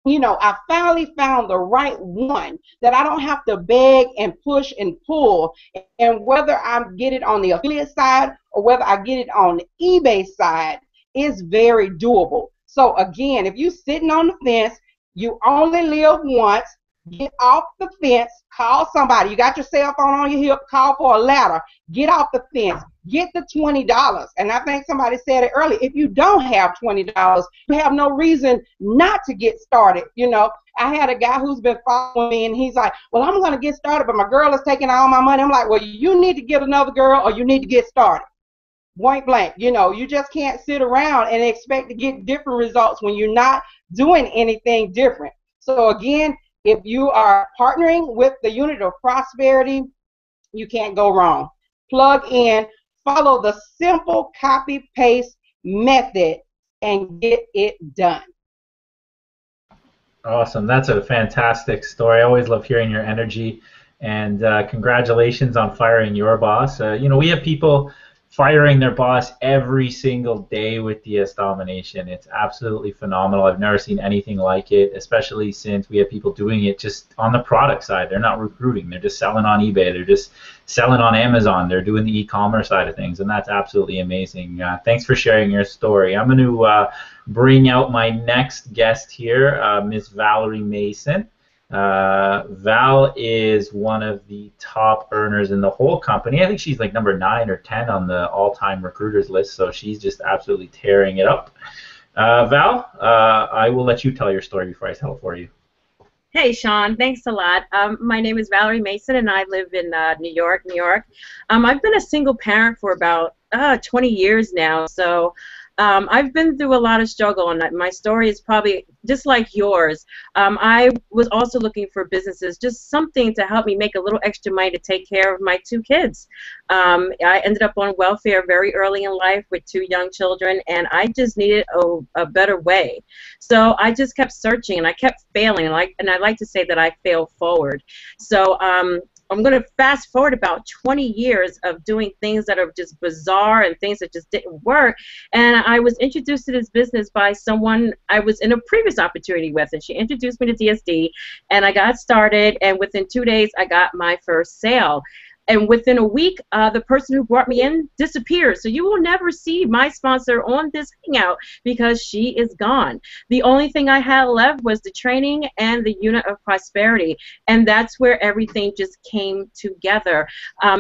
you know, I finally found the right one that I don't have to beg and push and pull. And whether I get it on the affiliate side or whether I get it on the eBay side is very doable. So again, if you're sitting on the fence, you only live once, Get off the fence. Call somebody. You got your cell phone on your hip. Call for a ladder. Get off the fence. Get the $20. And I think somebody said it earlier. If you don't have $20, you have no reason not to get started. You know, I had a guy who's been following me, and he's like, well, I'm going to get started, but my girl is taking all my money. I'm like, well, you need to get another girl, or you need to get started. Point blank. You know, you just can't sit around and expect to get different results when you're not doing anything different. So again, if you are partnering with the unit of prosperity, you can't go wrong. Plug in, follow the simple copy-paste method, and get it done. Awesome. That's a fantastic story. I always love hearing your energy, and congratulations on firing your boss. You know, we have people firing their boss every single day with DS Domination. It's absolutely phenomenal. I've never seen anything like it, especially since we have people doing it just on the product side. They're not recruiting. They're just selling on eBay. They're just selling on Amazon. They're doing the e-commerce side of things, and that's absolutely amazing. Thanks for sharing your story. I'm going to bring out my next guest here, Miss Valerie Mason. Val is one of the top earners in the whole company. I think she's like number 9 or 10 on the all-time recruiters list, so she's just absolutely tearing it up. Val, I will let you tell your story before I tell it for you. Hey, Sean. Thanks a lot. My name is Valerie Mason, and I live in New York. I've been a single parent for about 20 years now, so I've been through a lot of struggle, and my story is probably just like yours. I was also looking for businesses, just something to help me make a little extra money to take care of my 2 kids. I ended up on welfare very early in life with 2 young children, and I just needed a better way. So I just kept searching, and I kept failing, and I like to say that I fail forward. So I'm going to fast forward about 20 years of doing things that are just bizarre and things that just didn't work. And I was introduced to this business by someone I was in a previous opportunity with, and she introduced me to DSD, and I got started, and within 2 days I got my first sale. And within a week, the person who brought me in disappeared. So you will never see my sponsor on this Hangout because she is gone. The only thing I had left was the training and the unit of prosperity. And that's where everything just came together.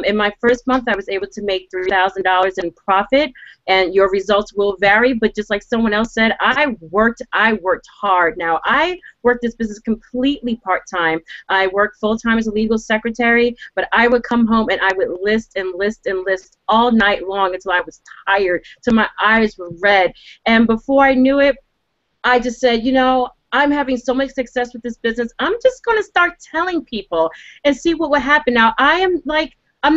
In my first month, I was able to make $3,000 in profit. And your results will vary, but just like someone else said, I worked hard. Now, I worked this business completely part-time. I worked full-time as a legal secretary, but I would come home and I would list and list and list all night long until I was tired, till my eyes were red. And before I knew it, I just said, you know, I'm having so much success with this business. I'm just going to start telling people and see what would happen. Now, I'm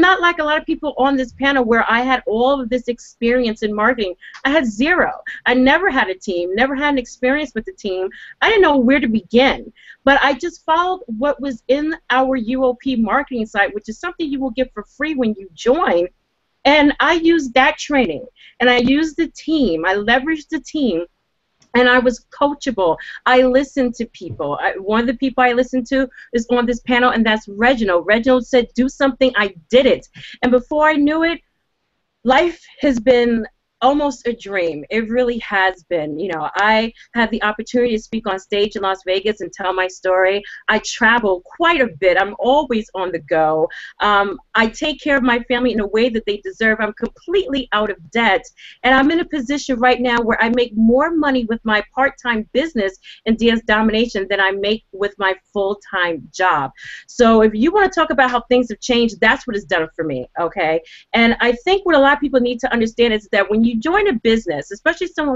not like a lot of people on this panel where I had all of this experience in marketing. I had 0. I never had a team, never had an experience with the team. I didn't know where to begin. But I just followed what was in our UOP marketing site, which is something you will get for free when you join. And I used that training, and I used the team. I leveraged the team. And I was coachable. I listened to people. One of the people I listened to is on this panel, and that's Reginald. Reginald said, do something. I did it. And before I knew it, life has been almost a dream. It really has been. You know, I had the opportunity to speak on stage in Las Vegas and tell my story. I travel quite a bit. I'm always on the go. I take care of my family in a way that they deserve. I'm completely out of debt. And I'm in a position right now where I make more money with my part-time business in DS Domination than I make with my full-time job. So if you want to talk about how things have changed, that's what it's done for me, okay? And I think what a lot of people need to understand is that when you join a business, especially something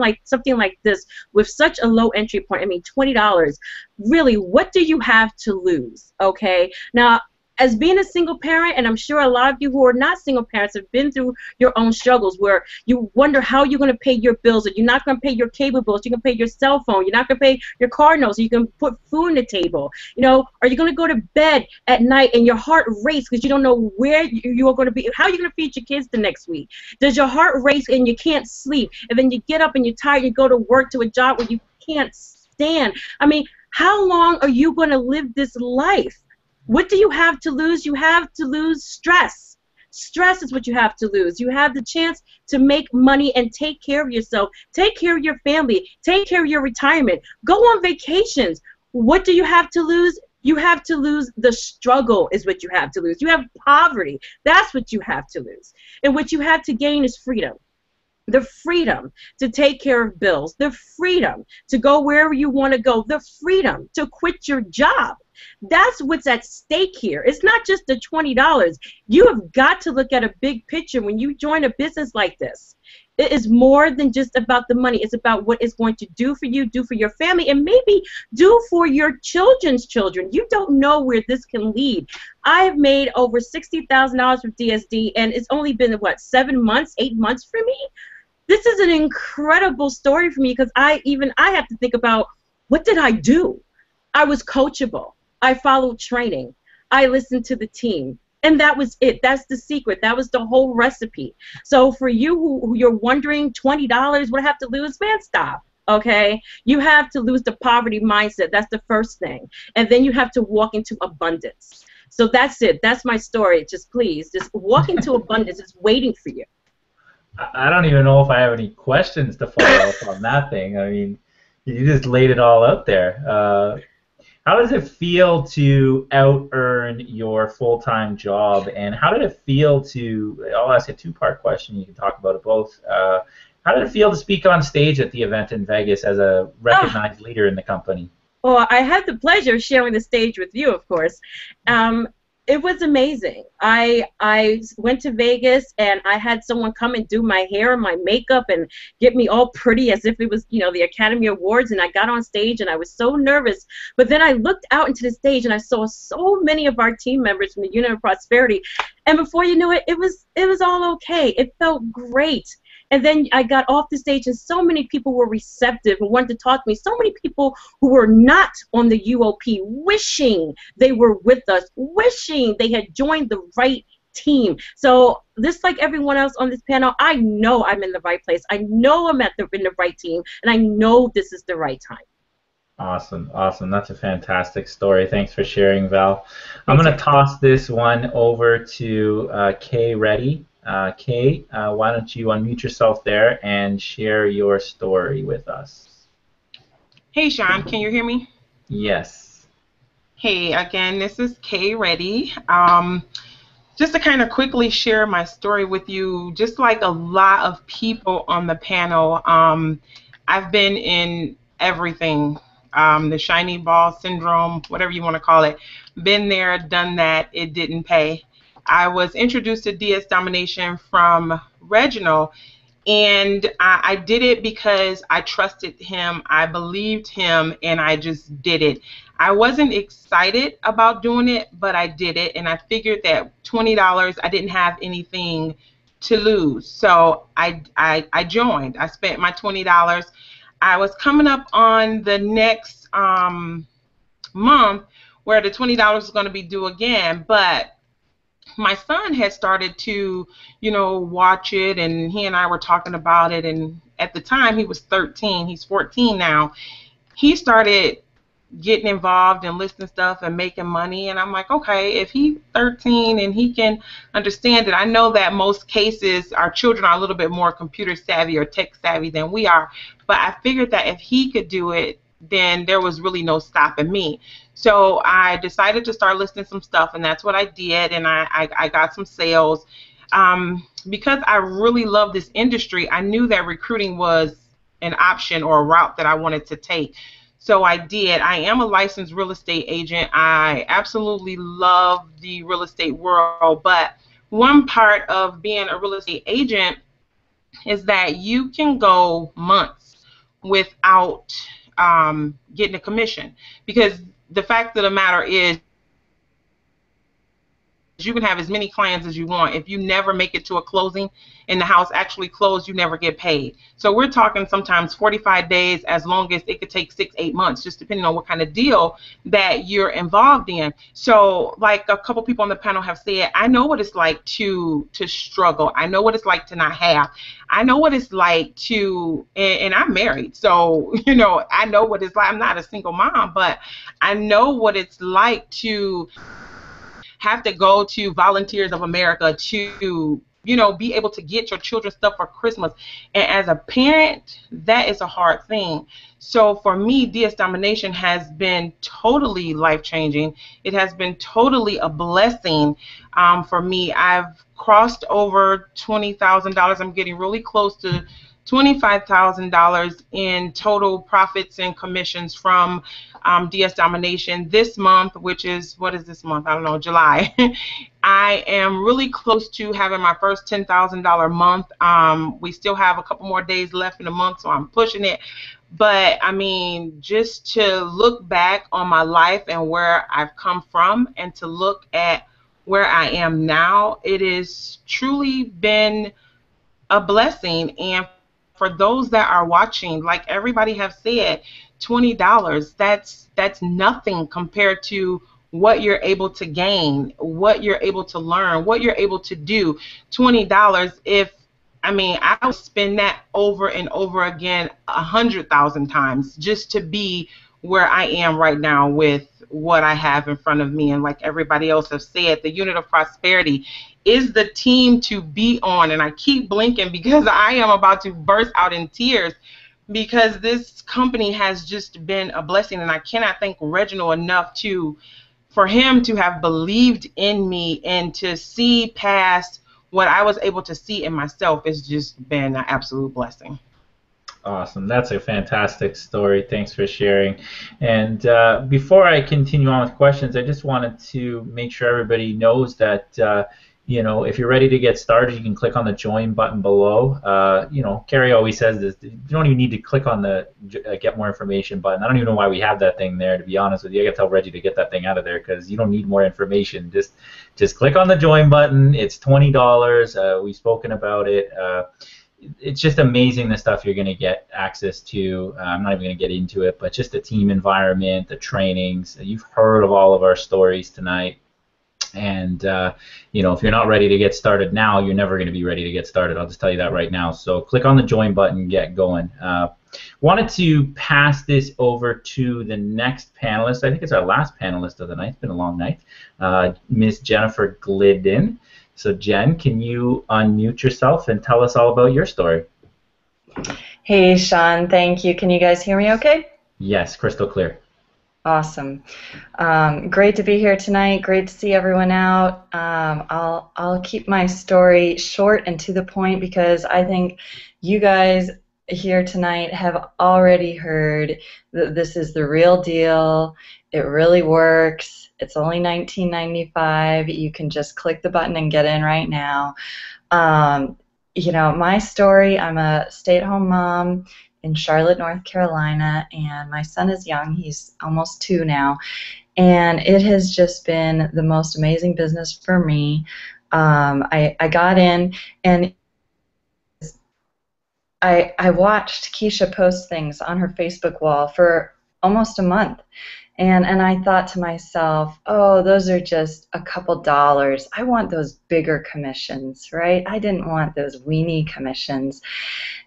like this with such a low entry point, I mean $20, really, what do you have to lose, okay? Now, as being a single parent, and I'm sure a lot of you who are not single parents have been through your own struggles where you wonder how you're going to pay your bills, or you're not going to pay your cable bills, you can pay your cell phone, you're not going to pay your car notes, so you can put food on the table. You know, are you going to go to bed at night and your heart race because you don't know where you are going to be, how are you going to feed your kids the next week? Does your heart race and you can't sleep, and then you get up and you're tired, you go to work to a job where you can't stand? I mean, how long are you going to live this life? What do you have to lose? You have to lose stress. Stress is what you have to lose. You have the chance to make money and take care of yourself, take care of your family, take care of your retirement, go on vacations. What do you have to lose? You have to lose the struggle is what you have to lose. You have poverty. That's what you have to lose. And what you have to gain is freedom. The freedom to take care of bills, the freedom to go wherever you want to go, the freedom to quit your job. That's what's at stake here. It's not just the $20. You have got to look at a big picture when you join a business like this. It is more than just about the money. It's about what it's going to do for you, do for your family, and maybe do for your children's children. You don't know where this can lead. I've made over $60,000 with DSD, and it's only been, what, 7 months, 8 months for me? This is an incredible story for me because I have to think about, what did I do? I was coachable. I followed training. I listened to the team. And that was it. That's the secret. That was the whole recipe. So for you who you're wondering, $20, what I have to lose? Man, stop. Okay? You have to lose the poverty mindset. That's the first thing. And then you have to walk into abundance. So that's it. That's my story. Just please, just walk into abundance. It's waiting for you. I don't even know if I have any questions to follow up on that thing. I mean, you just laid it all out there. How does it feel to out-earn your full-time job, and how did it feel to, I'll ask a two-part question, you can talk about it both. How did it feel to speak on stage at the event in Vegas as a recognized leader in the company? Well, I had the pleasure of sharing the stage with you, of course. It was amazing. I went to Vegas and I had someone come and do my hair and my makeup and get me all pretty as if it was, the Academy Awards, and I got on stage and I was so nervous. But then I looked out into the stage and I saw so many of our team members from the Unit of Prosperity, and before you knew it, it was all okay. It felt great. And then I got off the stage, and so many people were receptive and wanted to talk to me. So many people who were not on the UOP, wishing they were with us, wishing they had joined the right team. So just like everyone else on this panel, I know I'm in the right place. I know I'm in the right team, and I know this is the right time. Awesome, awesome. That's a fantastic story. Thanks for sharing, Val. I'm going to toss this one over to Kay Reddy. Kay, why don't you unmute yourself there and share your story with us? Hey, Sean, can you hear me? Yes. Hey, again, this is Kay Reddy. Just to kind of quickly share my story with you, just like a lot of people on the panel, I've been in everything, the shiny ball syndrome, whatever you want to call it. Been there, done that, it didn't pay. I was introduced to DS Domination from Reginald, and I did it because I trusted him, I believed him, and I just did it. I wasn't excited about doing it, but I did it, and I figured that $20, I didn't have anything to lose. So I joined. I spent my $20. I was coming up on the next month where the $20 was going to be due again, but my son had started to, watch it, and he and I were talking about it, and at the time he was 13, he's 14 now. He started getting involved and listening stuff and making money, and I'm like, okay, if he's 13 and he can understand it, I know that most cases our children are a little bit more computer savvy or tech savvy than we are, but I figured that if he could do it, then there was really no stopping me. So I decided to start listing some stuff, and that's what I did, and I got some sales. Because I really love this industry, I knew that recruiting was an option or a route that I wanted to take. So I did. I am a licensed real estate agent. I absolutely love the real estate world, but one part of being a real estate agent is that you can go months without getting a commission, because the fact of the matter is you can have as many clients as you want. If you never make it to a closing and the house actually closed, you never get paid. So we're talking sometimes 45 days, as long as it could take 6-8 months, just depending on what kind of deal that you're involved in. So like a couple people on the panel have said, I know what it's like to struggle. I know what it's like to not have. I know what it's like to, and I'm married, so I know what it's like. I'm not a single mom, but I know what it's like to have to go to Volunteers of America to be able to get your children stuff for Christmas. And as a parent, that is a hard thing. So for me, DS Domination has been totally life-changing. It has been totally a blessing for me. I've crossed over $20,000. I'm getting really close to $25,000 in total profits and commissions from DS Domination this month, which is, what is this month? I don't know, July. I am really close to having my first $10,000 month. We still have a couple more days left in the month, so I'm pushing it. But I mean, just to look back on my life and where I've come from, and to look at where I am now, it has truly been a blessing. And for those that are watching, like everybody have said, $20, that's nothing compared to what you're able to gain, what you're able to learn, what you're able to do. $20, I would spend that over and over again 100,000 times just to be where I am right now with what I have in front of me. And like everybody else has said, the unit of prosperity is the team to be on. And I keep blinking because I am about to burst out in tears, because this company has just been a blessing. And I cannot thank Reginald enough for him to have believed in me and to see past what I was able to see in myself. Has just been an absolute blessing. Awesome. That's a fantastic story. Thanks for sharing. And before I continue on with questions, I just wanted to make sure everybody knows that if you're ready to get started, you can click on the join button below. Carrie always says this, you don't even need to click on the get more information button. I don't even know why we have that thing there, to be honest with you. I got to tell Reggie to get that thing out of there, because you don't need more information. Just click on the join button. It's $20. We've spoken about it. It's just amazing the stuff you're going to get access to. I'm not even going to get into it, but just the team environment, the trainings. You've heard of all of our stories tonight. And, if you're not ready to get started now, you're never going to be ready to get started. I'll just tell you that right now. So click on the join button, get going. Wanted to pass this over to the next panelist. I think it's our last panelist of the night. It's been a long night. Miss Jennifer Glidden. So Jen, can you unmute yourself and tell us all about your story? Hey, Sean. Thank you. Can you guys hear me okay? Yes, crystal clear. Awesome. Great to be here tonight. Great to see everyone out. I'll keep my story short and to the point, because I think you guys here tonight have already heard that this is the real deal. It really works. It's only $19.95. You can just click the button and get in right now. My story, I'm a stay-at-home mom in Charlotte, North Carolina, and my son is young. He's almost 2 now, and it has just been the most amazing business for me. I got in, and I watched Kesha post things on her Facebook wall for almost a month. And I thought to myself, oh, those are just a couple dollars. I want those bigger commissions, right? I didn't want those weenie commissions.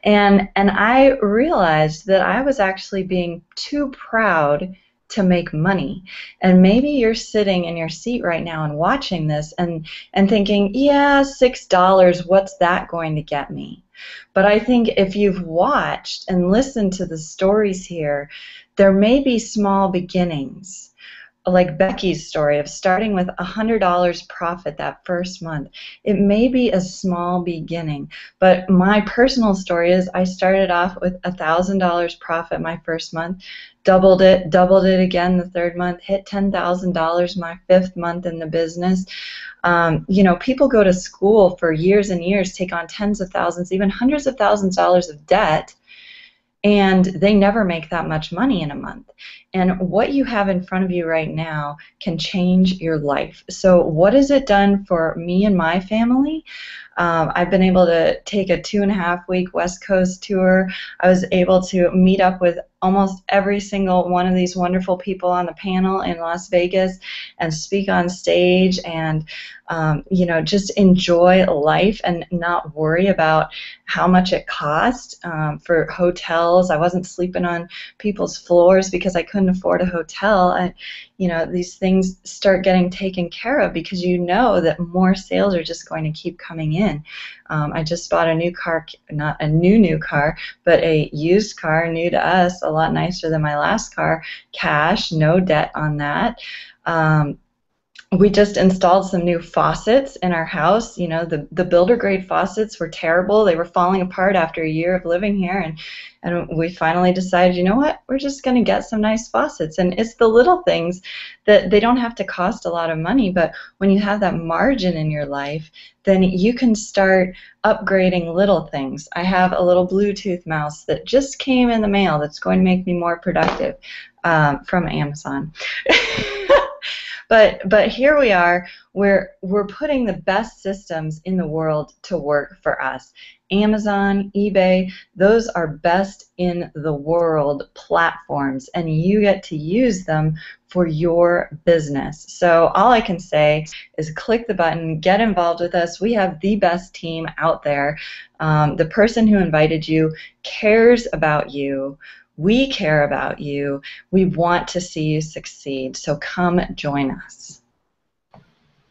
And I realized that I was actually being too proud to make money. And maybe you're sitting in your seat right now and watching this and thinking, yeah, $6, what's that going to get me? But I think if you've watched and listened to the stories here, there may be small beginnings, like Becky's story of starting with $100 profit that first month. It may be a small beginning, but my personal story is I started off with $1,000 profit my first month, doubled it again the third month, hit $10,000 my 5th month in the business. People go to school for years and years, take on tens of thousands, even hundreds of thousands of dollars of debt, and they never make that much money in a month. And what you have in front of you right now can change your life. So what has it done for me and my family? I've been able to take a 2.5-week West Coast tour. I was able to meet up with almost every single one of these wonderful people on the panel in Las Vegas and speak on stage and just enjoy life and not worry about how much it cost for hotels. I wasn't sleeping on people's floors because I couldn't afford a hotel. These things start getting taken care of because you know that more sales are just going to keep coming in. in. I just bought a new car, not a new car, but a used car, new to us, a lot nicer than my last car, cash, no debt on that. We just installed some new faucets in our house. You know, the builder grade faucets were terrible. They were falling apart after a year of living here, and we finally decided, you know what, we're just going to get some nice faucets. And it's the little things that they don't have to cost a lot of money, but when you have that margin in your life, then you can start upgrading little things. I have a little Bluetooth mouse that just came in the mail that's going to make me more productive, from Amazon. But here we are, we're putting the best systems in the world to work for us. Amazon, eBay, those are best in the world platforms, and you get to use them for your business. So all I can say is click the button, get involved with us. We have the best team out there. The person who invited you cares about you. We care about you. We want to see you succeed. So come join us.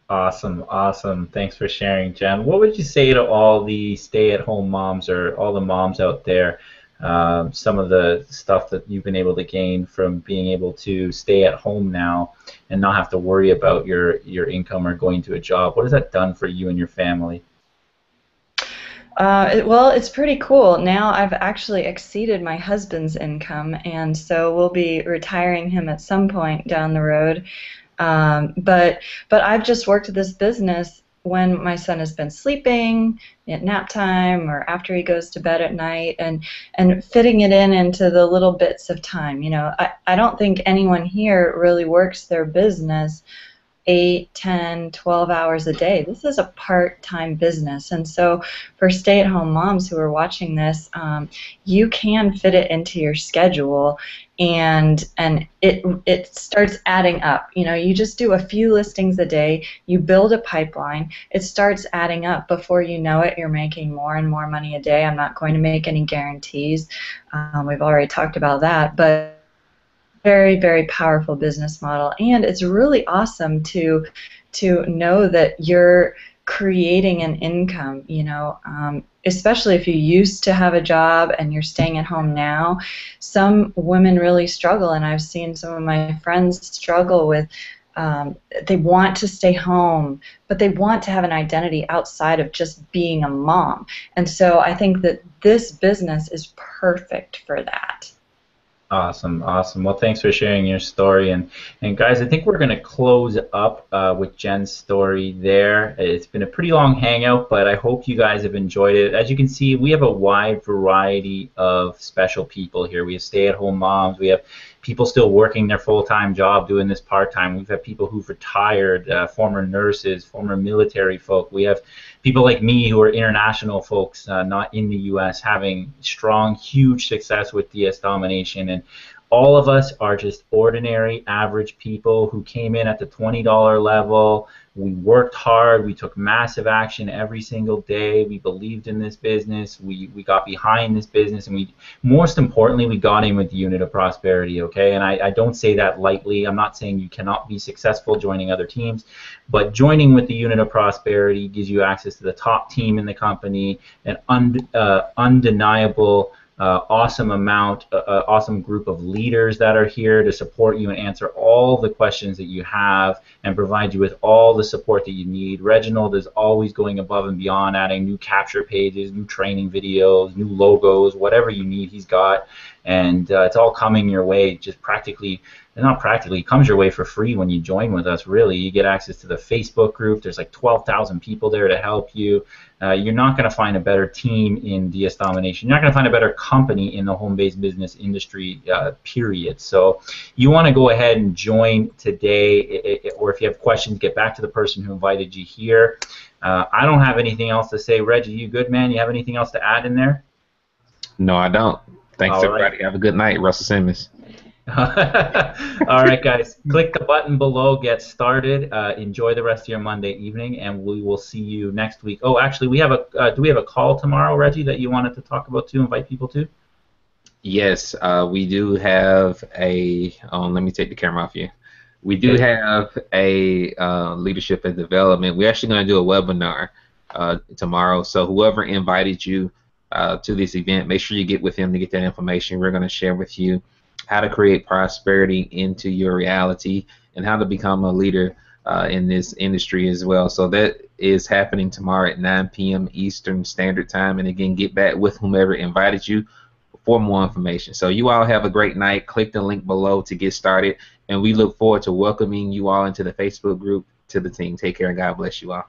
Awesome, awesome. Thanks for sharing, Jen. What would you say to all the stay-at-home moms or all the moms out there, some of the stuff that you've been able to gain from being able to stay at home now and not have to worry about your income or going to a job? What has that done for you and your family? Well, it's pretty cool. Now I've actually exceeded my husband's income, and so we'll be retiring him at some point down the road. But I've just worked this business when my son has been sleeping at nap time or after he goes to bed at night, and fitting it into the little bits of time. You know, I don't think anyone here really works their business 8, 10, 12 hours a day. This is a part-time business, and so for stay-at-home moms who are watching this, you can fit it into your schedule, and it starts adding up. You know, you just do a few listings a day, you build a pipeline, it starts adding up. Before you know it, you're making more and more money a day. I'm not going to make any guarantees. We've already talked about that, but very, very powerful business model, and it's really awesome to know that you're creating an income, you know, especially if you used to have a job and you're staying at home now. Some women really struggle, and I've seen some of my friends struggle with, they want to stay home, but they want to have an identity outside of just being a mom, and so I think that this business is perfect for that. Awesome, awesome. Well, thanks for sharing your story. And guys, I think we're going to close up with Jen's story there. It's been a pretty long hangout, but I hope you guys have enjoyed it. As you can see, we have a wide variety of special people here. We have stay-at-home moms. We have people still working their full-time job doing this part-time. We've had people who've retired, former nurses, former military folk. We have people like me who are international folks, not in the U.S., having strong, huge success with DS Domination. And all of us are just ordinary, average people who came in at the $20 level. We worked hard. We took massive action every single day. We believed in this business. We got behind this business. And most importantly, we got in with the unit of prosperity, okay? And I don't say that lightly. I'm not saying you cannot be successful joining other teams, but joining with the unit of prosperity gives you access to the top team in the company, an undeniable awesome group of leaders that are here to support you and answer all the questions that you have and provide you with all the support that you need. Reginald is always going above and beyond, adding new capture pages, new training videos, new logos, whatever you need, he's got. And it's all coming your way, just practically, not practically, it comes your way for free when you join with us, really. You get access to the Facebook group. There's like 12,000 people there to help you. You're not going to find a better team in DS Domination. You're not going to find a better company in the home-based business industry, period. So you want to go ahead and join today, or if you have questions, get back to the person who invited you here. I don't have anything else to say. Reggie, you good, man? You have anything else to add in there? No, I don't. Thanks, All everybody. right. Have a good night. Russell Simmons. All right, guys. Click the button below. Get started. Enjoy the rest of your Monday evening, and we will see you next week. Oh, actually, we have a. Do we have a call tomorrow, Reggie, that you wanted to talk about too? Invite people to? Yes, we do have a. Let me take the camera off you. We do have a leadership and development. We're actually going to do a webinar tomorrow. So whoever invited you to this event, make sure you get with him to get that information. We're going to share with you how to create prosperity into your reality and how to become a leader in this industry as well. So that is happening tomorrow at 9 p.m. Eastern Standard Time. And again, get back with whomever invited you for more information. So you all have a great night. Click the link below to get started. And we look forward to welcoming you all into the Facebook group, to the team. Take care and God bless you all.